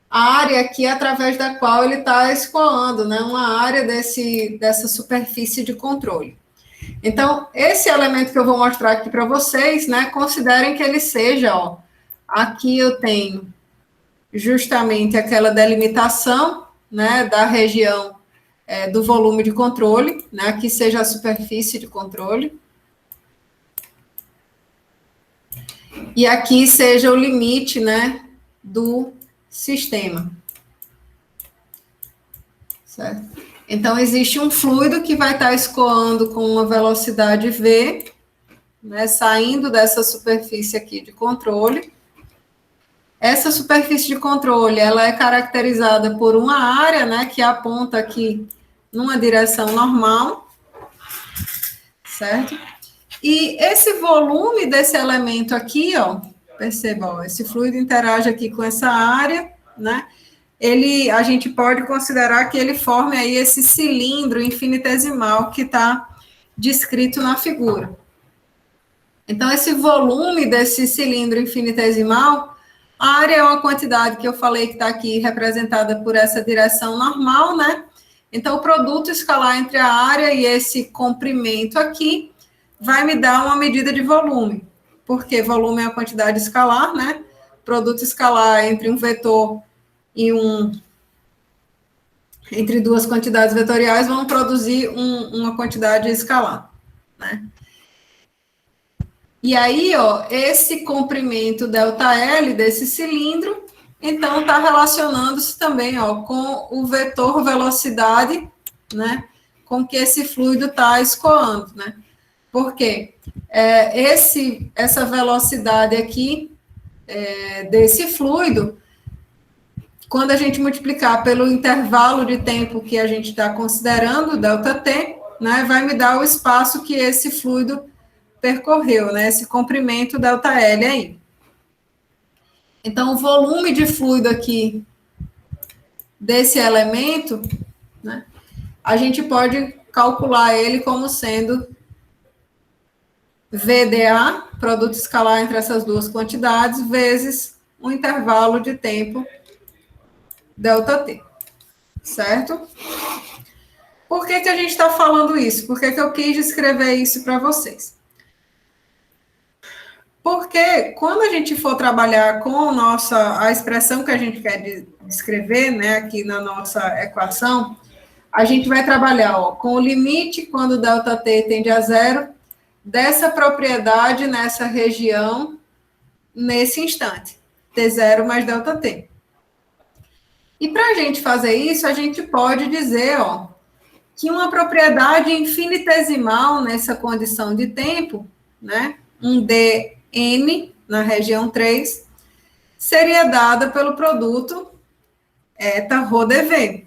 área aqui através da qual ele está escoando, né? Uma área dessa superfície de controle. Então, esse elemento que eu vou mostrar aqui para vocês, né? Considerem que ele seja, ó, aqui eu tenho justamente aquela delimitação, né, da região do volume de controle, né? Aqui seja a superfície de controle. E aqui seja o limite, né, do sistema. Certo? Então, existe um fluido que vai estar escoando com uma velocidade V, né, saindo dessa superfície aqui de controle. Essa superfície de controle, ela é caracterizada por uma área, né, que aponta aqui numa direção normal, certo? E esse volume desse elemento aqui, ó, perceba, ó, esse fluido interage aqui com essa área, né? A gente pode considerar que ele forme aí esse cilindro infinitesimal que está descrito na figura. Então, esse volume desse cilindro infinitesimal, a área é uma quantidade que eu falei que está aqui representada por essa direção normal, né? Então, o produto escalar entre a área e esse comprimento aqui vai me dar uma medida de volume, porque volume é a quantidade escalar, né? Produto escalar entre um vetor e entre duas quantidades vetoriais vão produzir uma quantidade escalar, né? E aí, ó, esse comprimento ΔL desse cilindro, então está relacionando-se também, ó, com o vetor velocidade, né? Com que esse fluido está escoando, né? Porque essa velocidade aqui desse fluido, quando a gente multiplicar pelo intervalo de tempo que a gente está considerando, ΔT, né, vai me dar o espaço que esse fluido percorreu, né, esse comprimento ΔL aí. Então, o volume de fluido aqui desse elemento, né, a gente pode calcular ele como sendo VDA, produto escalar entre essas duas quantidades, vezes um intervalo de tempo ΔT, certo? Por que a gente está falando isso? Por que eu quis escrever isso para vocês? Porque quando a gente for trabalhar com a expressão que a gente quer descrever, né, aqui na nossa equação, a gente vai trabalhar, ó, com o limite quando ΔT tende a zero, dessa propriedade nessa região, nesse instante, T0 mais ΔT. E para a gente fazer isso, a gente pode dizer, ó, que uma propriedade infinitesimal nessa condição de tempo, né, um dn na região 3, seria dada pelo produto eta-ρdV,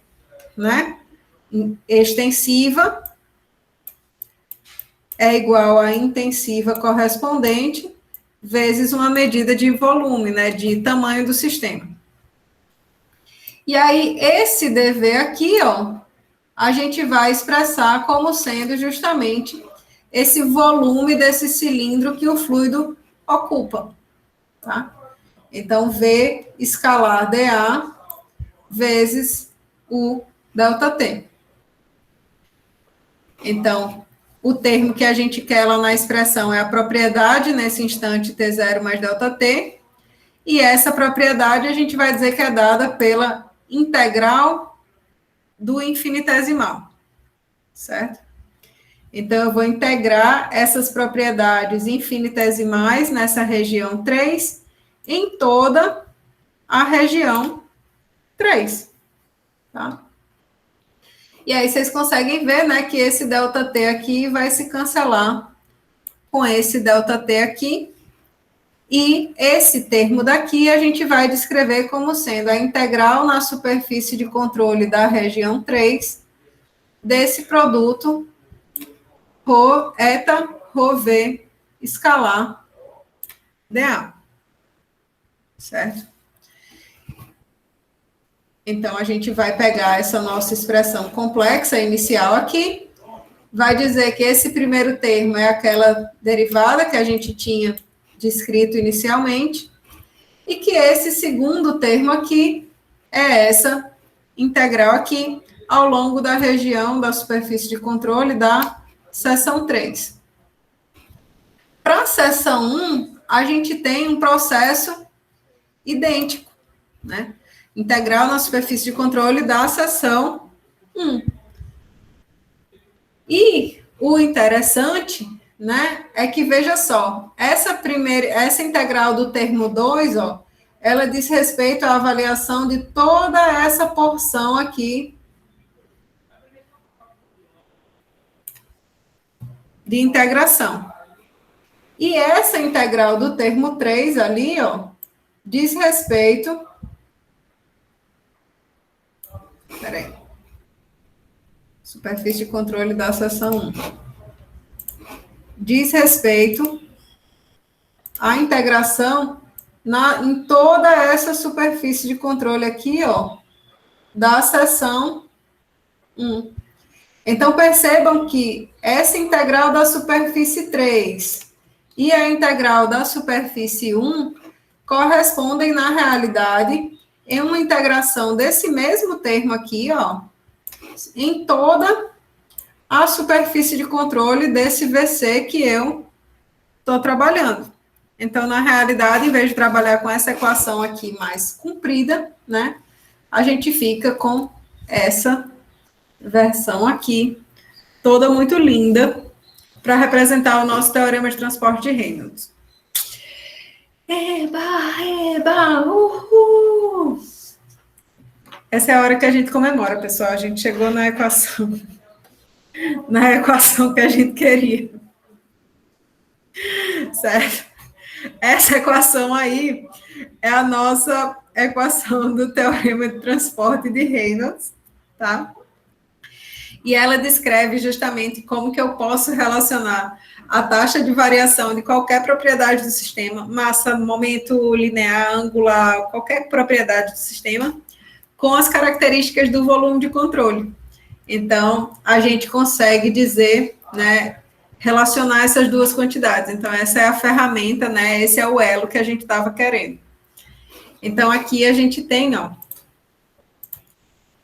né, extensiva é igual a intensiva correspondente vezes uma medida de volume, né, de tamanho do sistema. E aí, esse dV aqui, ó, a gente vai expressar como sendo justamente esse volume desse cilindro que o fluido ocupa, tá? Então, V escalar dA vezes o ΔT. Então, o termo que a gente quer lá na expressão é a propriedade, nesse instante, T0 mais ΔT, e essa propriedade a gente vai dizer que é dada pela integral do infinitesimal, certo? Então, eu vou integrar essas propriedades infinitesimais nessa região 3 em toda a região 3, tá? E aí vocês conseguem ver, né, que esse ΔT aqui vai se cancelar com esse ΔT aqui, e esse termo daqui a gente vai descrever como sendo a integral na superfície de controle da região 3 desse produto ρ, eta, ρ, v, escalar dA. Certo? Então, a gente vai pegar essa nossa expressão complexa inicial aqui, vai dizer que esse primeiro termo é aquela derivada que a gente tinha descrito inicialmente, e que esse segundo termo aqui é essa integral aqui, ao longo da região da superfície de controle da seção 3. Para a seção 1, a gente tem um processo idêntico, né? Integral na superfície de controle da seção 1. E o interessante, né, é que, veja só, essa integral do termo 2, ó, ela diz respeito à avaliação de toda essa porção aqui de integração. E essa integral do termo 3 ali, ó, diz respeito... Peraí. Superfície de controle da seção 1. Diz respeito à integração em toda essa superfície de controle aqui, ó, da seção 1. Então, percebam que essa integral da superfície 3 e a integral da superfície 1 correspondem, na realidade, em uma integração desse mesmo termo aqui, ó, em toda a superfície de controle desse VC que eu estou trabalhando. Então, na realidade, em vez de trabalhar com essa equação aqui mais comprida, né, a gente fica com essa versão aqui, toda muito linda, para representar o nosso teorema de transporte de Reynolds. Eba, uhul! Essa é a hora que a gente comemora, pessoal. A gente chegou na equação que a gente queria. Certo? Essa equação aí é a nossa equação do teorema de transporte de Reynolds, tá? E ela descreve justamente como que eu posso relacionar a taxa de variação de qualquer propriedade do sistema, massa, momento linear, angular, qualquer propriedade do sistema, com as características do volume de controle. Então, a gente consegue dizer, né, relacionar essas duas quantidades. Então, essa é a ferramenta, né, esse é o elo que a gente estava querendo. Então, aqui a gente tem, ó,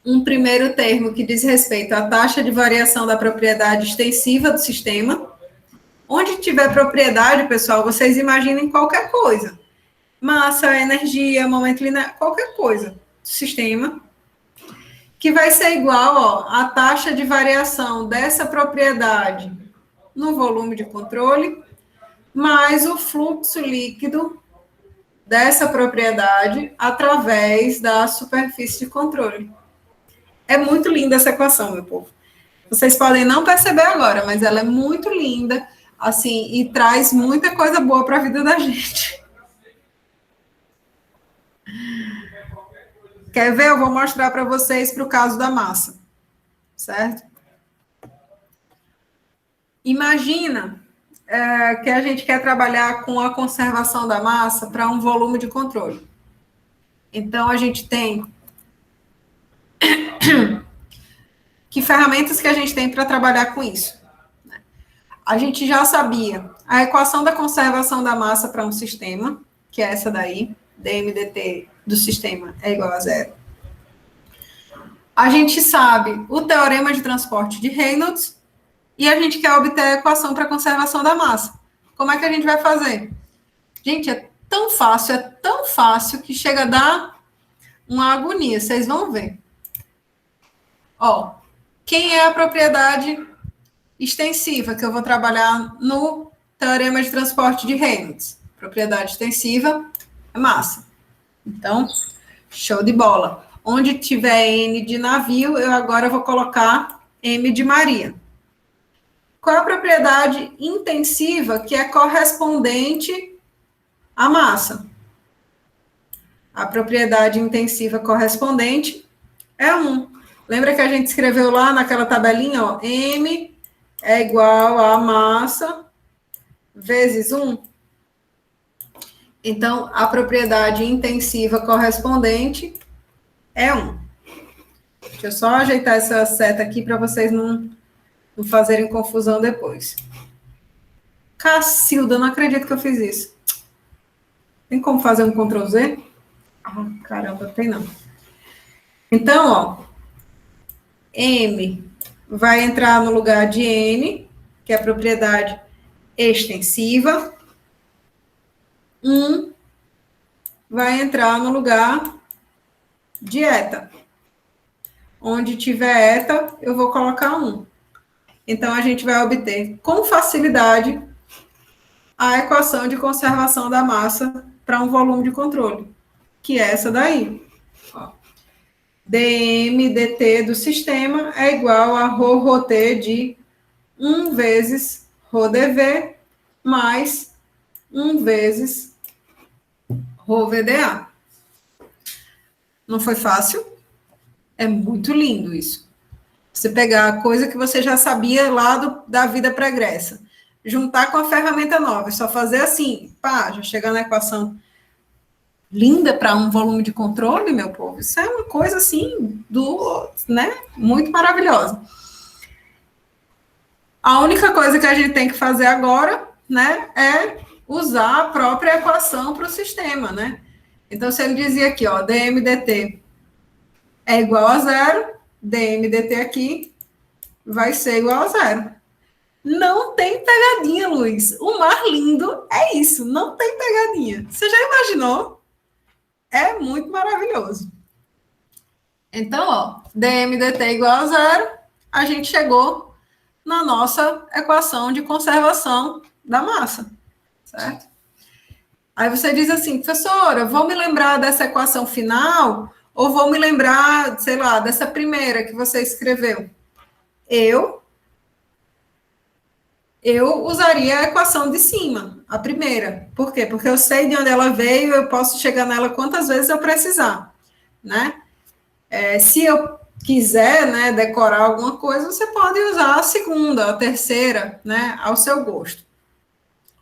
um primeiro termo que diz respeito à taxa de variação da propriedade extensiva do sistema. Onde tiver propriedade, pessoal, vocês imaginem qualquer coisa. Massa, energia, momento linear, qualquer coisa do sistema, que vai ser igual, ó, à taxa de variação dessa propriedade no volume de controle, mais o fluxo líquido dessa propriedade através da superfície de controle. É muito linda essa equação, meu povo. Vocês podem não perceber agora, mas ela é muito linda, assim, e traz muita coisa boa para a vida da gente. Quer ver? Eu vou mostrar para vocês para o caso da massa, certo? Imagina que a gente quer trabalhar com a conservação da massa para um volume de controle. Então, a gente tem... Que ferramentas que a gente tem para trabalhar com isso? A gente já sabia a equação da conservação da massa para um sistema, que é essa daí, dmdt do sistema é igual a 0. A gente sabe o teorema de transporte de Reynolds e a gente quer obter a equação para conservação da massa. Como é que a gente vai fazer? Gente, é tão fácil que chega a dar uma agonia, vocês vão ver. Ó, quem é a propriedade extensiva que eu vou trabalhar no teorema de transporte de Reynolds? Propriedade extensiva é massa. Então, show de bola. Onde tiver N de navio, eu agora vou colocar M de Maria. Qual é a propriedade intensiva que é correspondente à massa? A propriedade intensiva correspondente é 1. Lembra que a gente escreveu lá naquela tabelinha, ó, M é igual a massa vezes 1? Então, a propriedade intensiva correspondente é 1. Deixa eu só ajeitar essa seta aqui para vocês não fazerem confusão depois. Cacilda, não acredito que eu fiz isso. Tem como fazer um Ctrl Z? Ah, caramba, tem não. Então, ó, M vai entrar no lugar de N, que é a propriedade extensiva. 1 vai entrar no lugar de eta. Onde tiver eta, eu vou colocar 1. Então, a gente vai obter com facilidade a equação de conservação da massa para um volume de controle, que é essa daí. Ó. dm dt do sistema é igual a ρ-ρt de 1 vezes ρdv mais 1 vezes ρvda. Não foi fácil? É muito lindo isso. Você pegar a coisa que você já sabia lá da vida pregressa, juntar com a ferramenta nova, só fazer assim, pá, já chegar na equação linda para um volume de controle, meu povo. Isso é uma coisa assim, muito maravilhosa. A única coisa que a gente tem que fazer agora, né, é usar a própria equação para o sistema, né? Então, se ele dizia aqui, ó, dm dt é igual a 0, dm dt aqui vai ser igual a 0. Não tem pegadinha, Luiz. O mar lindo é isso, não tem pegadinha. Você já imaginou? É muito maravilhoso. Então, ó, dm dt igual a 0, a gente chegou na nossa equação de conservação da massa, certo? Aí você diz assim, professora, vou me lembrar dessa equação final ou vou me lembrar, sei lá, dessa primeira que você escreveu? Eu usaria a equação de cima, a primeira. Por quê? Porque eu sei de onde ela veio, eu posso chegar nela quantas vezes eu precisar, né? Se eu quiser, né, decorar alguma coisa, você pode usar a segunda, a terceira, né, ao seu gosto.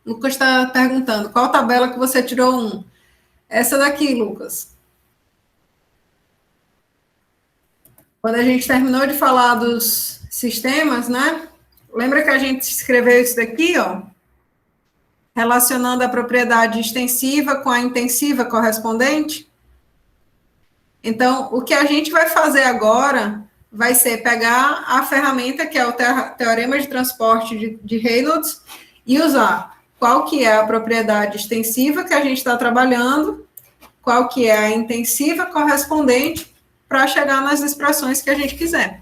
Lucas está perguntando, qual tabela que você tirou 1? Essa daqui, Lucas. Quando a gente terminou de falar dos sistemas, né? Lembra que a gente escreveu isso daqui, ó? Relacionando a propriedade extensiva com a intensiva correspondente? Então, o que a gente vai fazer agora vai ser pegar a ferramenta que é o teorema de transporte de Reynolds e usar qual que é a propriedade extensiva que a gente está trabalhando, qual que é a intensiva correspondente para chegar nas expressões que a gente quiser.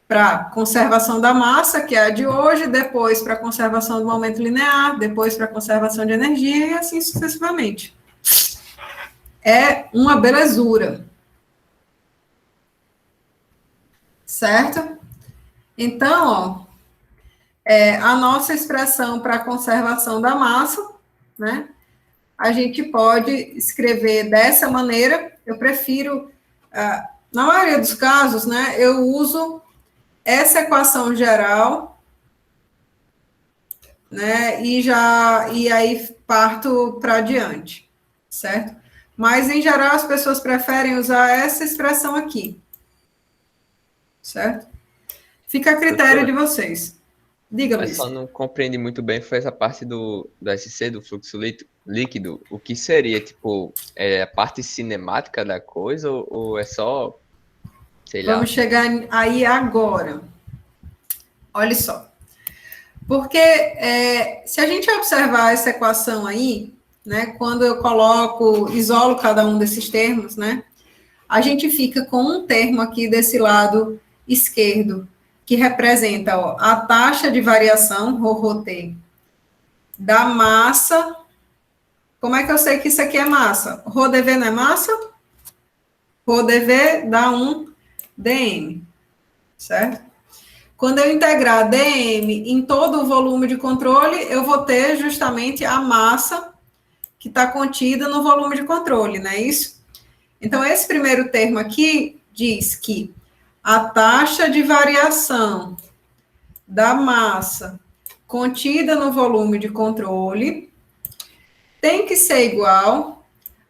Para conservação da massa, que é a de hoje, depois para conservação do momento linear, depois para conservação de energia e assim sucessivamente. É uma belezura. Certo? Então, ó, a nossa expressão para conservação da massa, né? A gente pode escrever dessa maneira. Eu prefiro, na maioria dos casos, né? Eu uso essa equação geral, né? E aí parto para adiante, certo? Mas, em geral, as pessoas preferem usar essa expressão aqui, certo? Fica a critério de vocês. Diga, Luiz. Mas só não compreendi muito bem, foi essa parte do SC, do fluxo líquido. O que seria, tipo, a parte cinemática da coisa ou é só, sei lá? Vamos chegar aí agora. Olha só. Porque se a gente observar essa equação aí, né, quando eu isolo cada um desses termos, né, a gente fica com um termo aqui desse lado esquerdo, que representa, ó, a taxa de variação, ρ-ρt, da massa. Como é que eu sei que isso aqui é massa? ρdv não é massa? ρdv dá um dm, certo? Quando eu integrar dm em todo o volume de controle, eu vou ter justamente a massa que está contida no volume de controle, não é isso? Então, esse primeiro termo aqui diz que a taxa de variação da massa contida no volume de controle tem que ser igual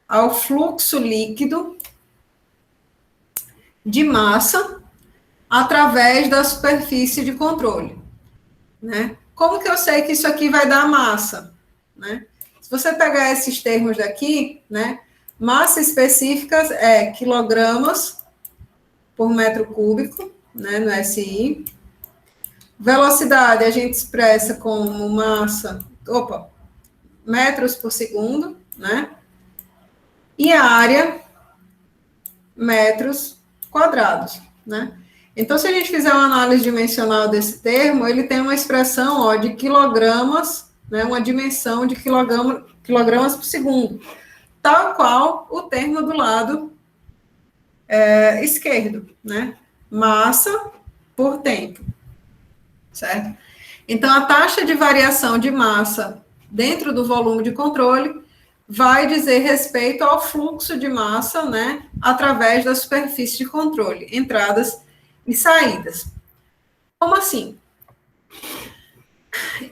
ao fluxo líquido de massa através da superfície de controle, né? Como que eu sei que isso aqui vai dar massa, né? Se você pegar esses termos daqui, né? Massa específica é quilogramas por metro cúbico, né? No SI. Velocidade a gente expressa como metros por segundo, né? E a área, metros quadrados, né? Então, se a gente fizer uma análise dimensional desse termo, ele tem uma expressão, ó, de quilogramas, né? Uma dimensão de quilogramas por segundo, tal qual o termo do lado esquerdo, né? Massa por tempo, certo? Então, a taxa de variação de massa dentro do volume de controle vai dizer respeito ao fluxo de massa, né, através da superfície de controle, entradas e saídas. Como assim?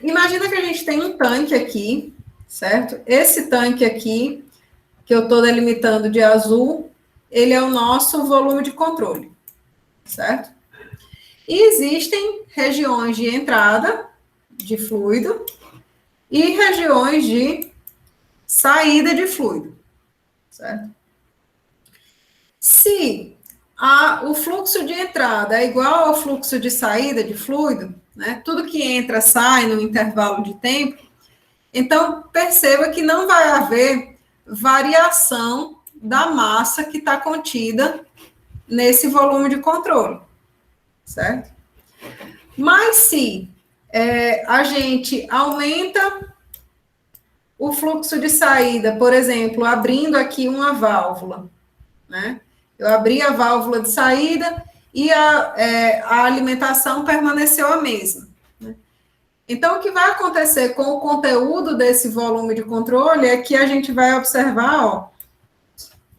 Imagina que a gente tem um tanque aqui, certo? Esse tanque aqui, que eu estou delimitando de azul, ele é o nosso volume de controle, certo? E existem regiões de entrada de fluido e regiões de saída de fluido, certo? Se o fluxo de entrada é igual ao fluxo de saída de fluido, né? Tudo que entra sai no intervalo de tempo, então perceba que não vai haver variação da massa que está contida nesse volume de controle, certo? Mas se a gente aumenta o fluxo de saída, por exemplo, abrindo aqui uma válvula, né? Eu abri a válvula de saída e a alimentação permaneceu a mesma, né? Então, o que vai acontecer com o conteúdo desse volume de controle é que a gente vai observar, ó,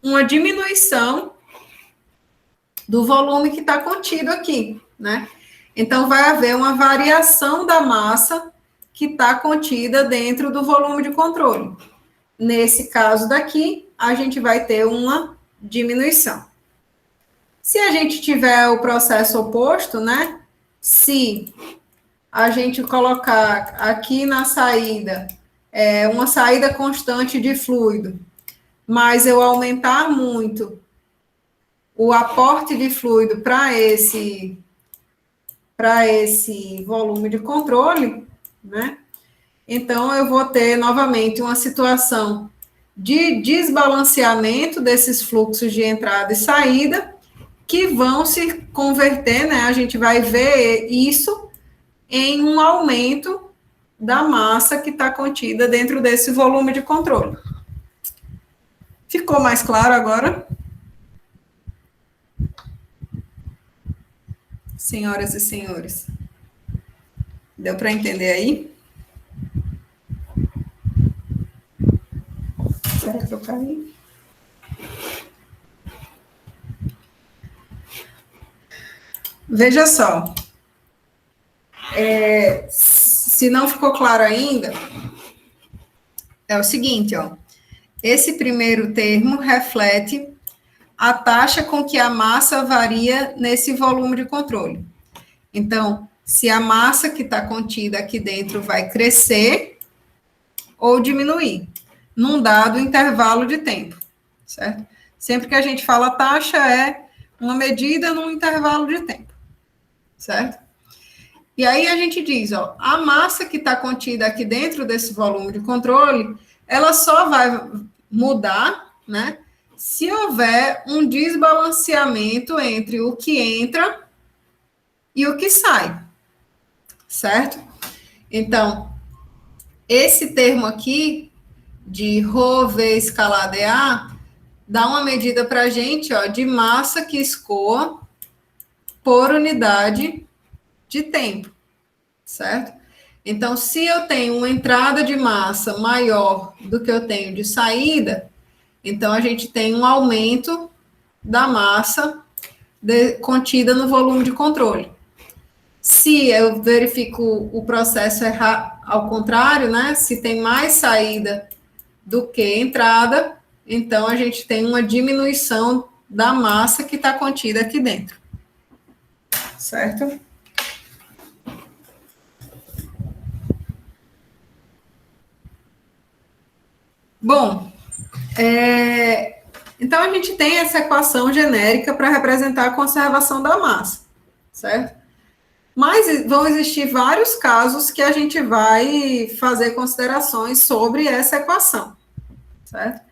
uma diminuição do volume que está contido aqui, né? Então, vai haver uma variação da massa que está contida dentro do volume de controle. Nesse caso daqui, a gente vai ter uma diminuição. Se a gente tiver o processo oposto, né? Se a gente colocar aqui na saída uma saída constante de fluido, mas eu aumentar muito o aporte de fluido para esse volume de controle, né? Então, eu vou ter novamente uma situação de desbalanceamento desses fluxos de entrada e saída, que vão se converter, né? A gente vai ver isso em um aumento da massa que está contida dentro desse volume de controle. Ficou mais claro agora? Senhoras e senhores, deu para entender aí? Será que eu caí? Veja só, se não ficou claro ainda, é o seguinte, ó, esse primeiro termo reflete a taxa com que a massa varia nesse volume de controle. Então, se a massa que está contida aqui dentro vai crescer ou diminuir, num dado intervalo de tempo, certo? Sempre que a gente fala taxa, é uma medida num intervalo de tempo, certo? E aí a gente diz, ó, a massa que está contida aqui dentro desse volume de controle, ela só vai mudar, né, se houver um desbalanceamento entre o que entra e o que sai, certo? Então, esse termo aqui, de ρ V escalada A, dá uma medida para a gente, ó, de massa que escoa por unidade de tempo, certo? Então, se eu tenho uma entrada de massa maior do que eu tenho de saída, então a gente tem um aumento da massa contida no volume de controle. Se eu verifico o processo errar ao contrário, né? Se tem mais saída do que entrada, então a gente tem uma diminuição da massa que está contida aqui dentro. Certo? Bom, então a gente tem essa equação genérica para representar a conservação da massa, certo? Mas vão existir vários casos que a gente vai fazer considerações sobre essa equação, certo?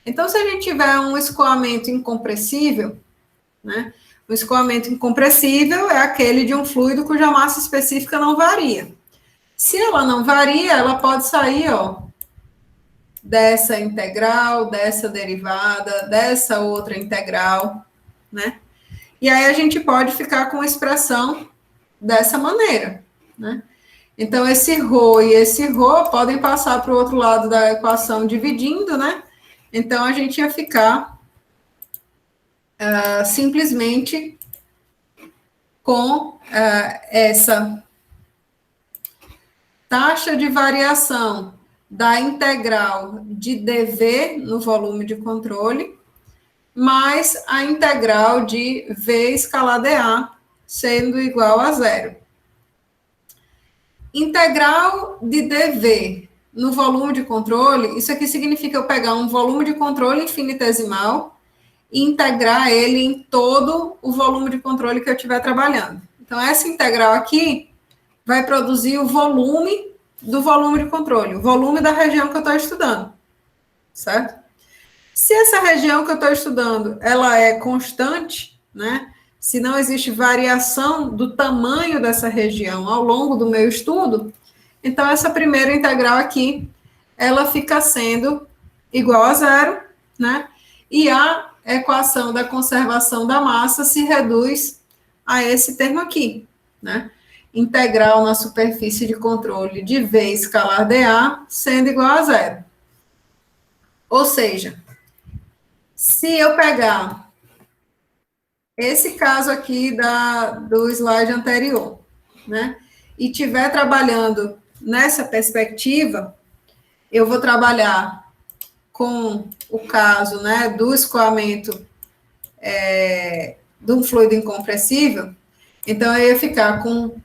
Então, se a gente tiver um escoamento incompressível, né? O escoamento incompressível é aquele de um fluido cuja massa específica não varia. Se ela não varia, ela pode sair, ó, dessa integral, dessa derivada, dessa outra integral, né? E aí a gente pode ficar com a expressão dessa maneira, né? Então, esse ρ e esse ρ podem passar para o outro lado da equação dividindo, né? Então, a gente ia ficar simplesmente com essa taxa de variação da integral de dV no volume de controle, mais a integral de V escalar dA, sendo igual a zero. Integral de dV no volume de controle, isso aqui significa eu pegar um volume de controle infinitesimal e integrar ele em todo o volume de controle que eu estiver trabalhando. Então, essa integral aqui vai produzir o volume do volume de controle, o volume da região que eu estou estudando, certo? Se essa região que eu estou estudando, ela é constante, né? Se não existe variação do tamanho dessa região ao longo do meu estudo, então essa primeira integral aqui, ela fica sendo igual a zero, né? E a equação da conservação da massa se reduz a esse termo aqui, né? Integral na superfície de controle de V escalar dA sendo igual a zero. Ou seja, se eu pegar esse caso aqui do slide anterior, né, e estiver trabalhando nessa perspectiva, eu vou trabalhar com o caso, né, do escoamento de um fluido incompressível, então eu ia ficar com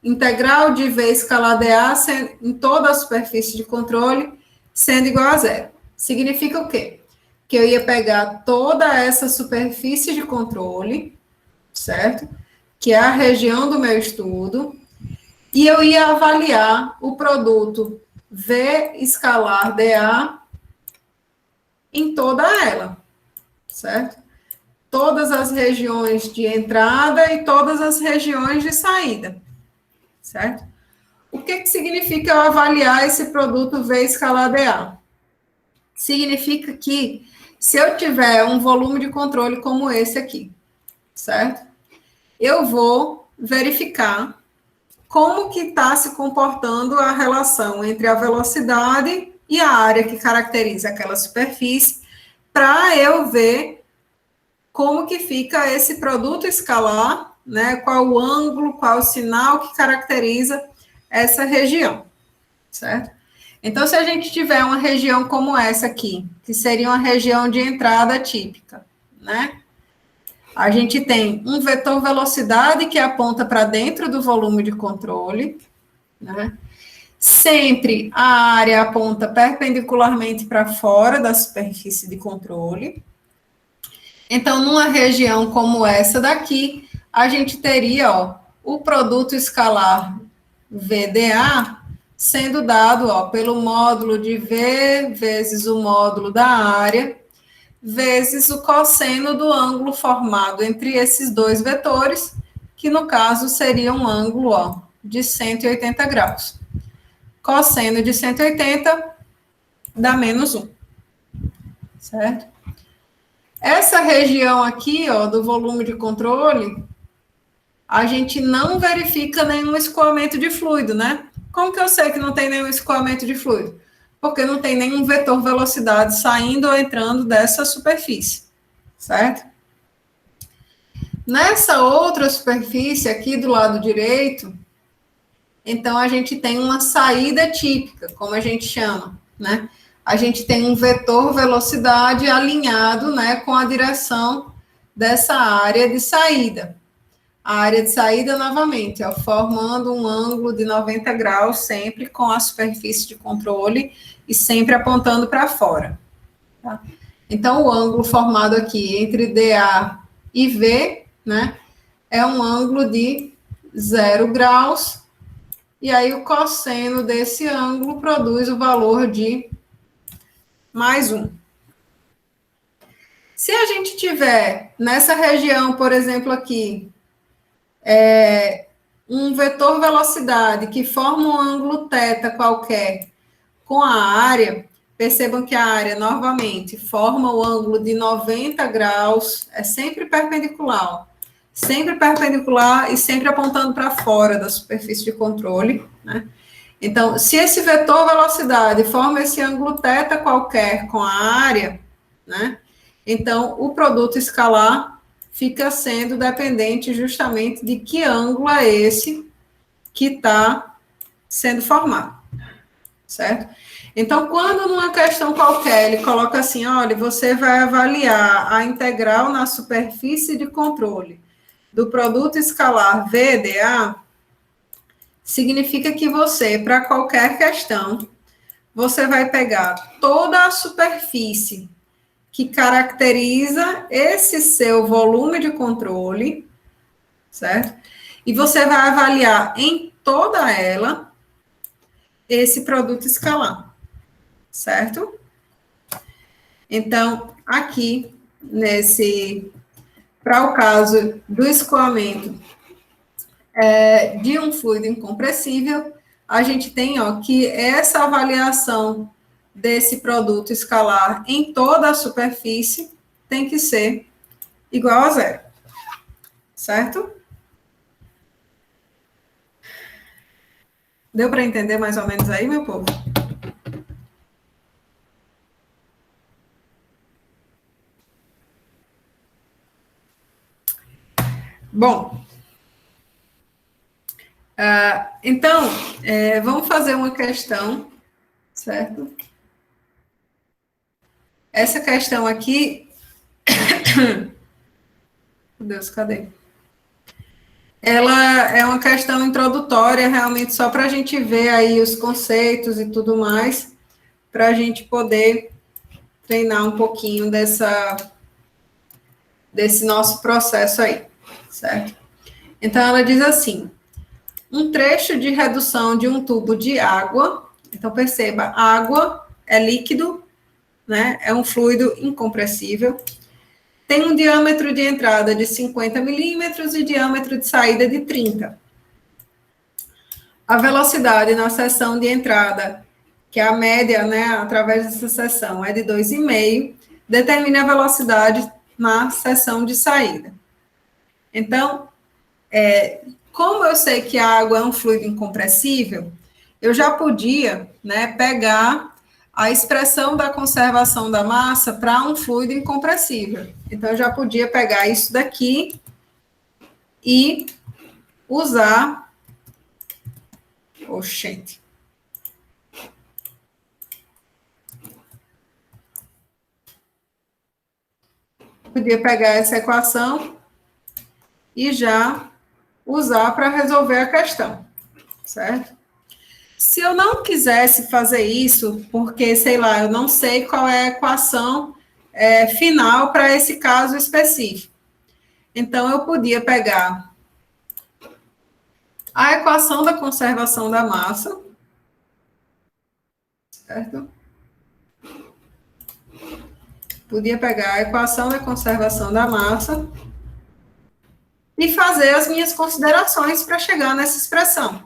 integral de V escalar dA em toda a superfície de controle sendo igual a zero. Significa o quê? Que eu ia pegar toda essa superfície de controle, certo? Que é a região do meu estudo, e eu ia avaliar o produto V escalar dA em toda ela, certo? Todas as regiões de entrada e todas as regiões de saída, certo? O que significa eu avaliar esse produto V escalar dA? Significa que se eu tiver um volume de controle como esse aqui, certo? Eu vou verificar como que está se comportando a relação entre a velocidade e a área que caracteriza aquela superfície, para eu ver como que fica esse produto escalar, né? Qual o ângulo, qual o sinal que caracteriza essa região, certo? Então, se a gente tiver uma região como essa aqui, que seria uma região de entrada típica, né? A gente tem um vetor velocidade que aponta para dentro do volume de controle, né? Sempre a área aponta perpendicularmente para fora da superfície de controle. Então, numa região como essa daqui, a gente teria, ó, o produto escalar VDA sendo dado, ó, pelo módulo de V vezes o módulo da área, vezes o cosseno do ângulo formado entre esses dois vetores, que no caso seria um ângulo, ó, de 180 graus. Cosseno de 180 dá menos 1, certo? Essa região aqui, ó, do volume de controle, a gente não verifica nenhum escoamento de fluido, né? Como que eu sei que não tem nenhum escoamento de fluido? Porque não tem nenhum vetor velocidade saindo ou entrando dessa superfície, certo? Nessa outra superfície aqui do lado direito, então a gente tem uma saída típica, como a gente chama, né? A gente tem um vetor velocidade alinhado, né, com a direção dessa área de saída. A área de saída, novamente, ó, formando um ângulo de 90 graus, sempre com a superfície de controle e sempre apontando para fora. Tá? Então, o ângulo formado aqui entre DA e V, né, é um ângulo de 0 graus, e aí o cosseno desse ângulo produz o valor de mais 1. Se a gente tiver nessa região, por exemplo, aqui, um vetor velocidade que forma um ângulo θ qualquer com a área, percebam que a área, novamente, forma o ângulo de 90 graus, é sempre perpendicular e sempre apontando para fora da superfície de controle, né? Então, se esse vetor velocidade forma esse ângulo θ qualquer com a área, né? Então, o produto escalar fica sendo dependente justamente de que ângulo é esse que está sendo formado, certo? Então, quando numa questão qualquer ele coloca assim, olha, você vai avaliar a integral na superfície de controle do produto escalar VDA, significa que você, para qualquer questão, você vai pegar toda a superfície que caracteriza esse seu volume de controle, certo? E você vai avaliar em toda ela esse produto escalar, certo? Então, aqui, para o caso do escoamento de um fluido incompressível, a gente tem, ó, que essa avaliação desse produto escalar em toda a superfície tem que ser igual a 0, certo? Deu para entender mais ou menos aí, meu povo? Bom, então, vamos fazer uma questão, certo? Essa questão aqui... Meu Deus, cadê? Ela é uma questão introdutória, realmente, só para a gente ver aí os conceitos e tudo mais, para a gente poder treinar um pouquinho desse nosso processo aí, certo? Então, ela diz assim, um trecho de redução de um tubo de água, então perceba, água é líquido, né? É um fluido incompressível, tem um diâmetro de entrada de 50 milímetros e diâmetro de saída de 30. A velocidade na seção de entrada, que é a média, né, através dessa seção, é de 2,5, determine a velocidade na seção de saída. Então, como eu sei que a água é um fluido incompressível, eu já podia, né, pegar a expressão da conservação da massa para um fluido incompressível. Então, eu já podia pegar isso daqui e usar... Oxente. Podia pegar essa equação e já usar para resolver a questão, certo? Se eu não quisesse fazer isso, porque, sei lá, eu não sei qual é a equação final para esse caso específico. Então, eu podia pegar a equação da conservação da massa, certo? Podia pegar a equação da conservação da massa e fazer as minhas considerações para chegar nessa expressão.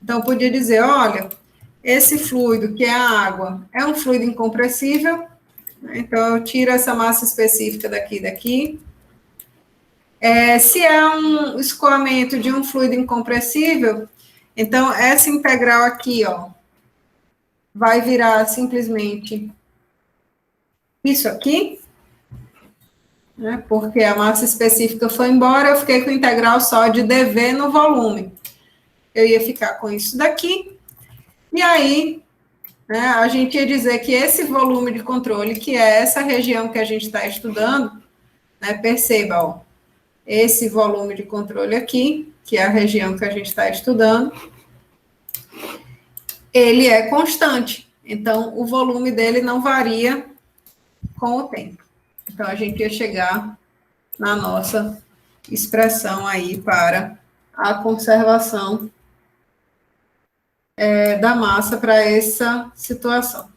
Então, eu podia dizer, olha, esse fluido, que é a água, é um fluido incompressível, então eu tiro essa massa específica daqui. Se é um escoamento de um fluido incompressível, então essa integral aqui, ó, vai virar simplesmente isso aqui, né? Porque a massa específica foi embora, eu fiquei com o integral só de dV no volume. Eu ia ficar com isso daqui, e aí, né, a gente ia dizer que esse volume de controle, que é essa região que a gente está estudando, né, perceba, ó, esse volume de controle aqui, que é a região que a gente está estudando, ele é constante. Então, o volume dele não varia com o tempo. Então, a gente ia chegar na nossa expressão aí para a conservação da massa para essa situação,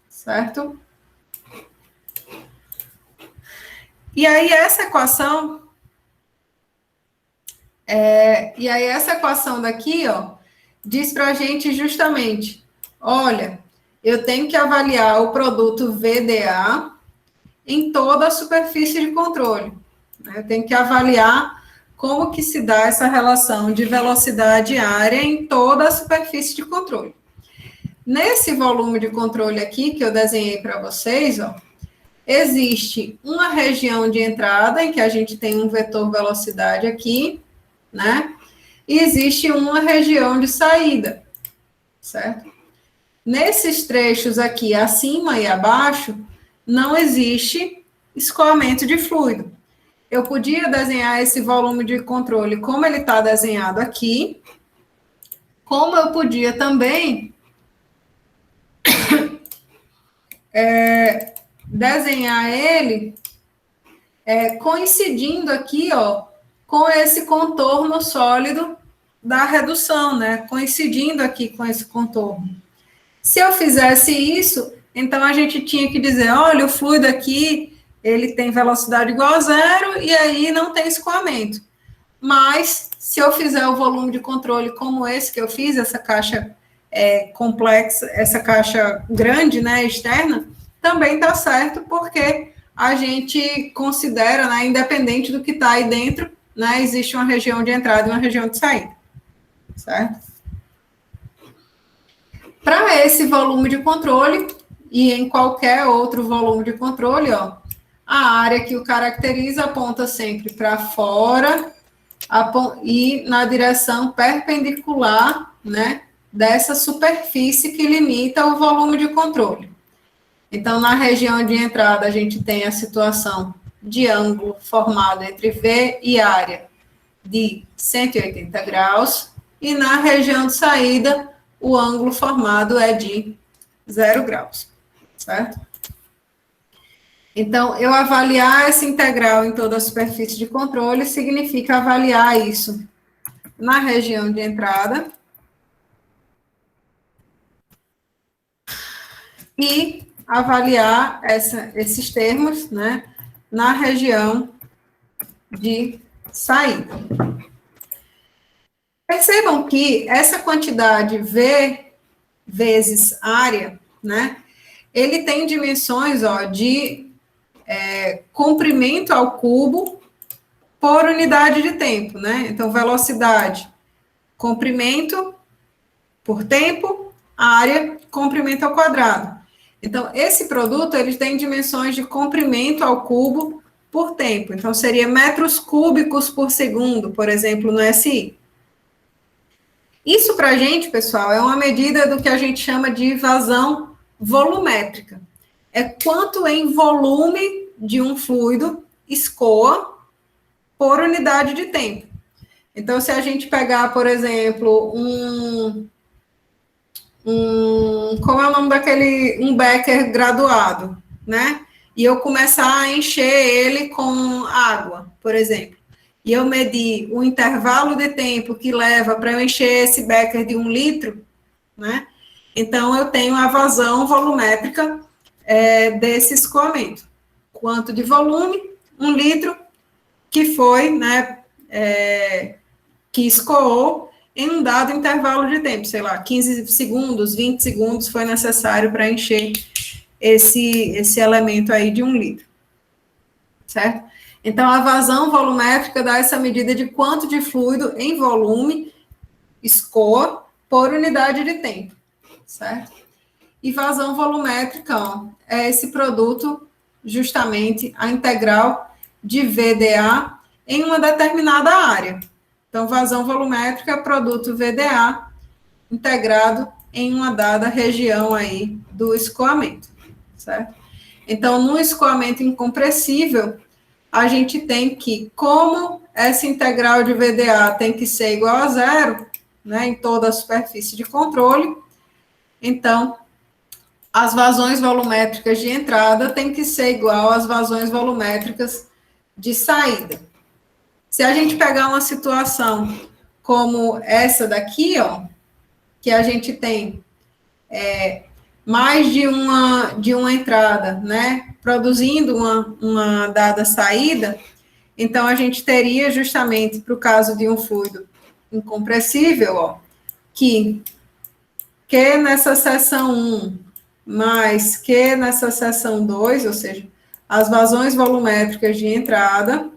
certo? E aí, essa equação... essa equação daqui, ó, diz para a gente justamente, olha, eu tenho que avaliar o produto VDA em toda a superfície de controle. Né? Eu tenho que avaliar como que se dá essa relação de velocidade e área em toda a superfície de controle. Nesse volume de controle aqui, que eu desenhei para vocês, ó, existe uma região de entrada, em que a gente tem um vetor velocidade aqui, né? E existe uma região de saída, certo? Nesses trechos aqui, acima e abaixo, não existe escoamento de fluido. Eu podia desenhar esse volume de controle como ele está desenhado aqui, como eu podia também desenhar ele coincidindo aqui, ó, com esse contorno sólido da redução, né? Coincidindo aqui com esse contorno. Se eu fizesse isso, então a gente tinha que dizer, olha, o fluido aqui, ele tem velocidade igual a zero, e aí não tem escoamento. Mas, se eu fizer o volume de controle como esse que eu fiz, essa caixa complexa, essa caixa grande, né, externa, também dá certo, porque a gente considera, né, independente do que está aí dentro, né, existe uma região de entrada e uma região de saída, certo? Para esse volume de controle, e em qualquer outro volume de controle, ó, a área que o caracteriza aponta sempre para fora e na direção perpendicular, né, dessa superfície que limita o volume de controle. Então, na região de entrada, a gente tem a situação de ângulo formado entre V e área de 180 graus, e na região de saída, o ângulo formado é de 0 graus, certo? Então, eu avaliar essa integral em toda a superfície de controle significa avaliar isso na região de entrada e avaliar esses termos, né, na região de saída. Percebam que essa quantidade V vezes área, né, ele tem dimensões, ó, de comprimento ao cubo por unidade de tempo, né? Então, velocidade, comprimento por tempo, área, comprimento ao quadrado. Então, esse produto, ele tem dimensões de comprimento ao cubo por tempo. Então, seria metros cúbicos por segundo, por exemplo, no SI. Isso, para a gente, pessoal, é uma medida do que a gente chama de vazão volumétrica. É quanto em volume de um fluido escoa por unidade de tempo. Então, se a gente pegar, por exemplo, como é o nome daquele, um becker graduado, né? E eu começar a encher ele com água, por exemplo. E eu medir o intervalo de tempo que leva para eu encher esse becker de 1 litro, né? Então, eu tenho a vazão volumétrica desse escoamento. Quanto de volume? 1 litro, que foi, né, que escoou em um dado intervalo de tempo, sei lá, 15 segundos, 20 segundos foi necessário para encher esse elemento aí de 1 litro, certo? Então, a vazão volumétrica dá essa medida de quanto de fluido em volume escoa por unidade de tempo, certo? E vazão volumétrica, ó, é esse produto, justamente, a integral de VDA em uma determinada área. Então, vazão volumétrica, produto VDA, integrado em uma dada região aí do escoamento, certo? Então, no escoamento incompressível, a gente tem que, como essa integral de VDA tem que ser igual a zero, né, em toda a superfície de controle, então, as vazões volumétricas de entrada têm que ser igual às vazões volumétricas de saída. Se a gente pegar uma situação como essa daqui, ó, que a gente tem mais de uma entrada, né, produzindo uma dada saída, então a gente teria justamente, para o caso de um fluido incompressível, ó, que Q nessa seção 1 mais Q nessa seção 2, ou seja, as vazões volumétricas de entrada,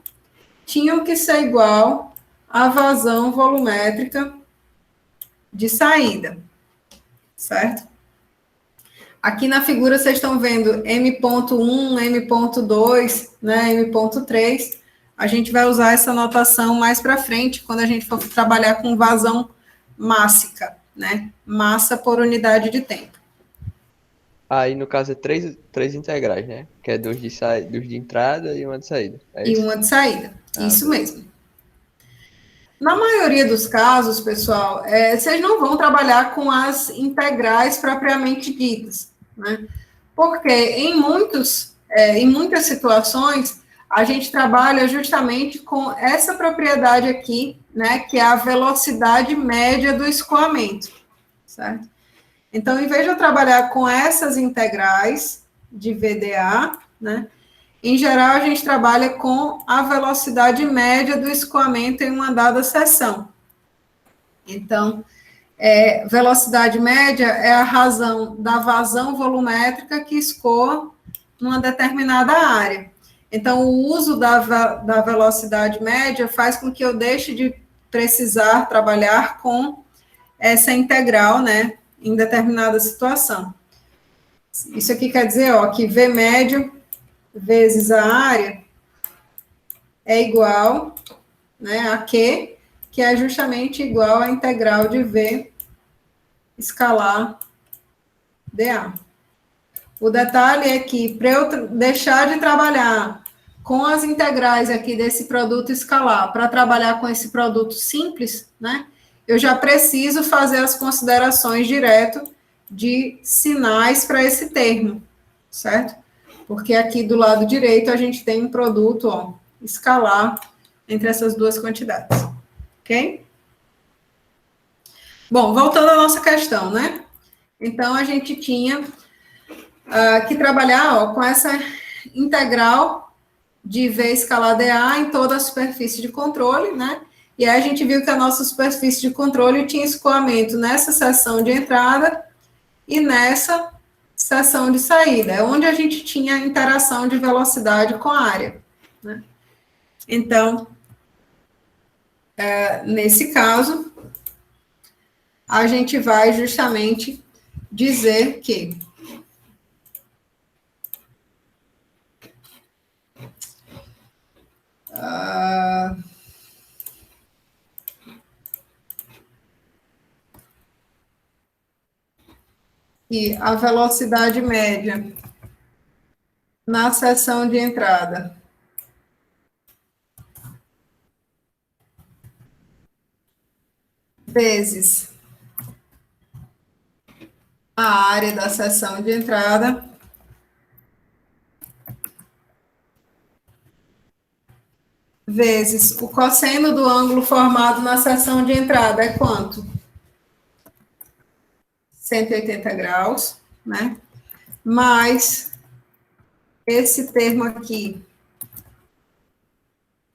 tinham que ser igual à vazão volumétrica de saída, certo? Aqui na figura vocês estão vendo M.1, M.2, né, M.3. A gente vai usar essa notação mais para frente, quando a gente for trabalhar com vazão mássica, né? Massa por unidade de tempo. Aí, no caso, é três integrais, né? Que é dos de entrada e uma de saída. É E isso? uma de saída. Isso beleza. mesmo. Na maioria dos casos, pessoal, vocês não vão trabalhar com as integrais propriamente ditas, né? Porque em muitas situações, a gente trabalha justamente com essa propriedade aqui, né, que é a velocidade média do escoamento, certo? Então, em vez de eu trabalhar com essas integrais de VDA, né, em geral, a gente trabalha com a velocidade média do escoamento em uma dada seção. Então, velocidade média é a razão da vazão volumétrica que escoa numa determinada área. Então, o uso da velocidade média faz com que eu deixe de precisar trabalhar com essa integral, né, em determinada situação. Isso aqui quer dizer, ó, que V médio vezes a área é igual, né, a Q, que é justamente igual à integral de V escalar dA. O detalhe é que, para eu deixar de trabalhar com as integrais aqui desse produto escalar, para trabalhar com esse produto simples, né, eu já preciso fazer as considerações direto de sinais para esse termo, certo? Porque aqui do lado direito a gente tem um produto, ó, escalar entre essas duas quantidades, ok? Bom, voltando à nossa questão, né? Então, a gente tinha que trabalhar, ó, com essa integral de V escalar dA em toda a superfície de controle, né? E aí a gente viu que a nossa superfície de controle tinha escoamento nessa seção de entrada e nessa seção de saída, é onde a gente tinha interação de velocidade com a área, né? Então, nesse caso, a gente vai justamente dizer que e a velocidade média na seção de entrada vezes a área da seção de entrada vezes o cosseno do ângulo formado na seção de entrada é quanto? 180 graus, né? Mais esse termo aqui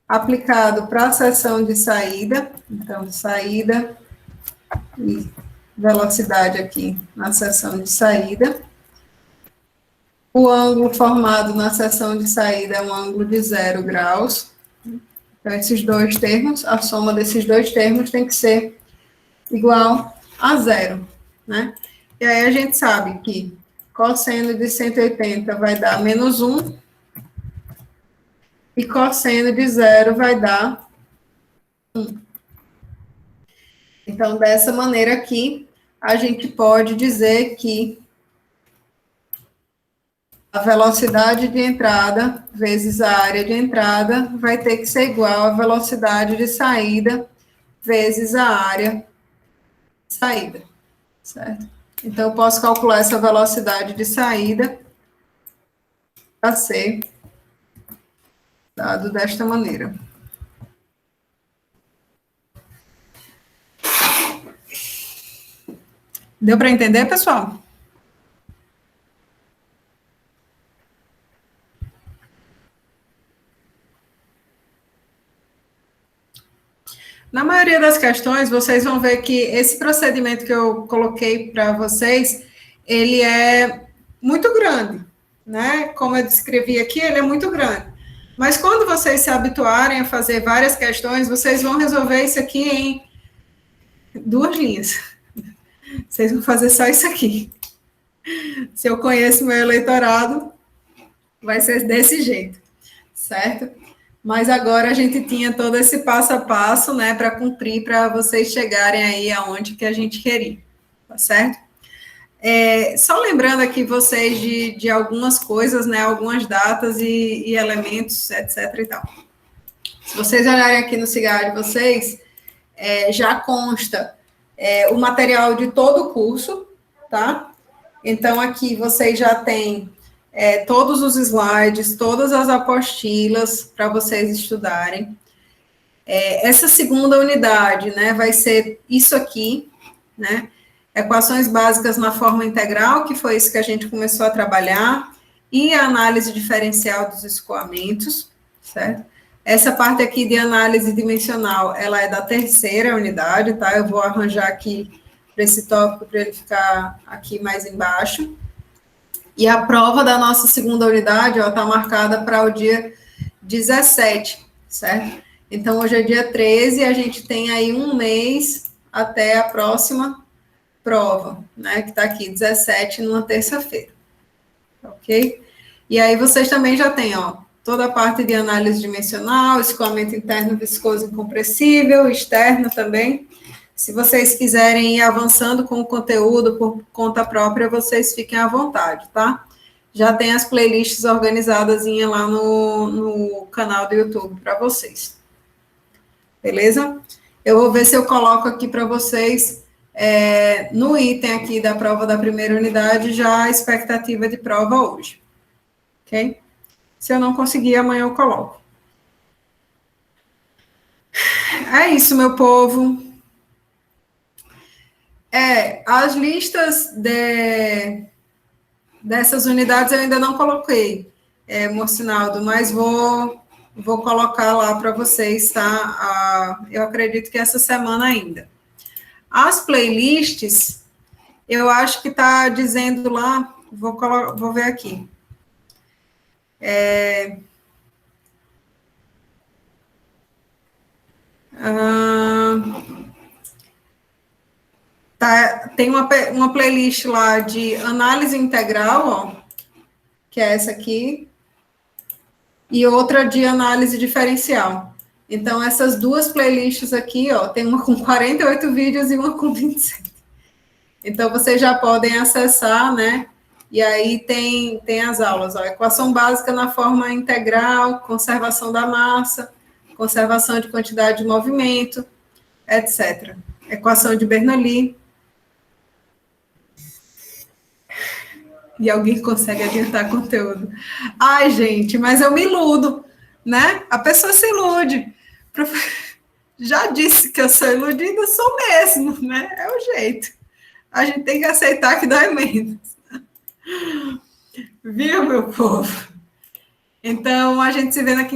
aplicado para a seção de saída, então, saída e velocidade aqui na seção de saída. O ângulo formado na seção de saída é um ângulo de 0 graus. Então, esses dois termos, a soma desses dois termos tem que ser igual a 0, né? E aí a gente sabe que cosseno de 180 vai dar menos 1, E cosseno de 0 vai dar 1. Então, dessa maneira aqui, a gente pode dizer que a velocidade de entrada vezes a área de entrada vai ter que ser igual à velocidade de saída vezes a área de saída, certo? Então, eu posso calcular essa velocidade de saída para ser dado desta maneira. Deu para entender, pessoal? Na maioria das questões, vocês vão ver que esse procedimento que eu coloquei para vocês, ele é muito grande, né? Como eu descrevi aqui, ele é muito grande. Mas quando vocês se habituarem a fazer várias questões, vocês vão resolver isso aqui em 2 linhas. Vocês vão fazer só isso aqui. Se eu conheço meu eleitorado, vai ser desse jeito, certo? Mas agora a gente tinha todo esse passo a passo, né, para cumprir, para vocês chegarem aí aonde que a gente queria, tá certo? Só lembrando aqui vocês de algumas coisas, né, algumas datas e elementos, etc e tal. Se vocês olharem aqui no cigarro de vocês, já consta o material de todo o curso, tá? Então, aqui vocês já têm todos os slides, todas as apostilas para vocês estudarem. Essa segunda unidade, né, vai ser isso aqui, né? Equações básicas na forma integral, que foi isso que a gente começou a trabalhar, e a análise diferencial dos escoamentos, certo? Essa parte aqui de análise dimensional, ela é da terceira unidade, tá? Eu vou arranjar aqui para esse tópico, para ele ficar aqui mais embaixo. E a prova da nossa segunda unidade, ó, tá marcada para o dia 17, certo? Então, hoje é dia 13, a gente tem aí um mês até a próxima prova, né? Que tá aqui, 17, numa terça-feira. Ok? E aí, vocês também já têm, ó, toda a parte de análise dimensional, escoamento interno, viscoso incompressível, externo também. Se vocês quiserem ir avançando com o conteúdo por conta própria, vocês fiquem à vontade, tá? Já tem as playlists organizadas lá no canal do YouTube para vocês. Beleza? Eu vou ver se eu coloco aqui para vocês, no item aqui da prova da primeira unidade, já a expectativa de prova hoje. Ok? Se eu não conseguir, amanhã eu coloco. É isso, meu povo. As listas dessas unidades eu ainda não coloquei, Mocinaldo, mas vou colocar lá para vocês, tá? Eu acredito que essa semana ainda. As playlists, eu acho que está dizendo lá, vou ver aqui. Tem uma playlist lá de análise integral, ó, que é essa aqui, e outra de análise diferencial. Então, essas duas playlists aqui, ó, tem uma com 48 vídeos e uma com 27. Então, vocês já podem acessar, né? E aí tem as aulas, ó, equação básica na forma integral, conservação da massa, conservação de quantidade de movimento, etc. Equação de Bernoulli. E alguém consegue adiantar conteúdo. Ai, gente, mas eu me iludo, né? A pessoa se ilude. Já disse que eu sou iludida, sou mesmo, né? É o jeito. A gente tem que aceitar que dói menos. Viu, meu povo? Então, a gente se vê na quinta.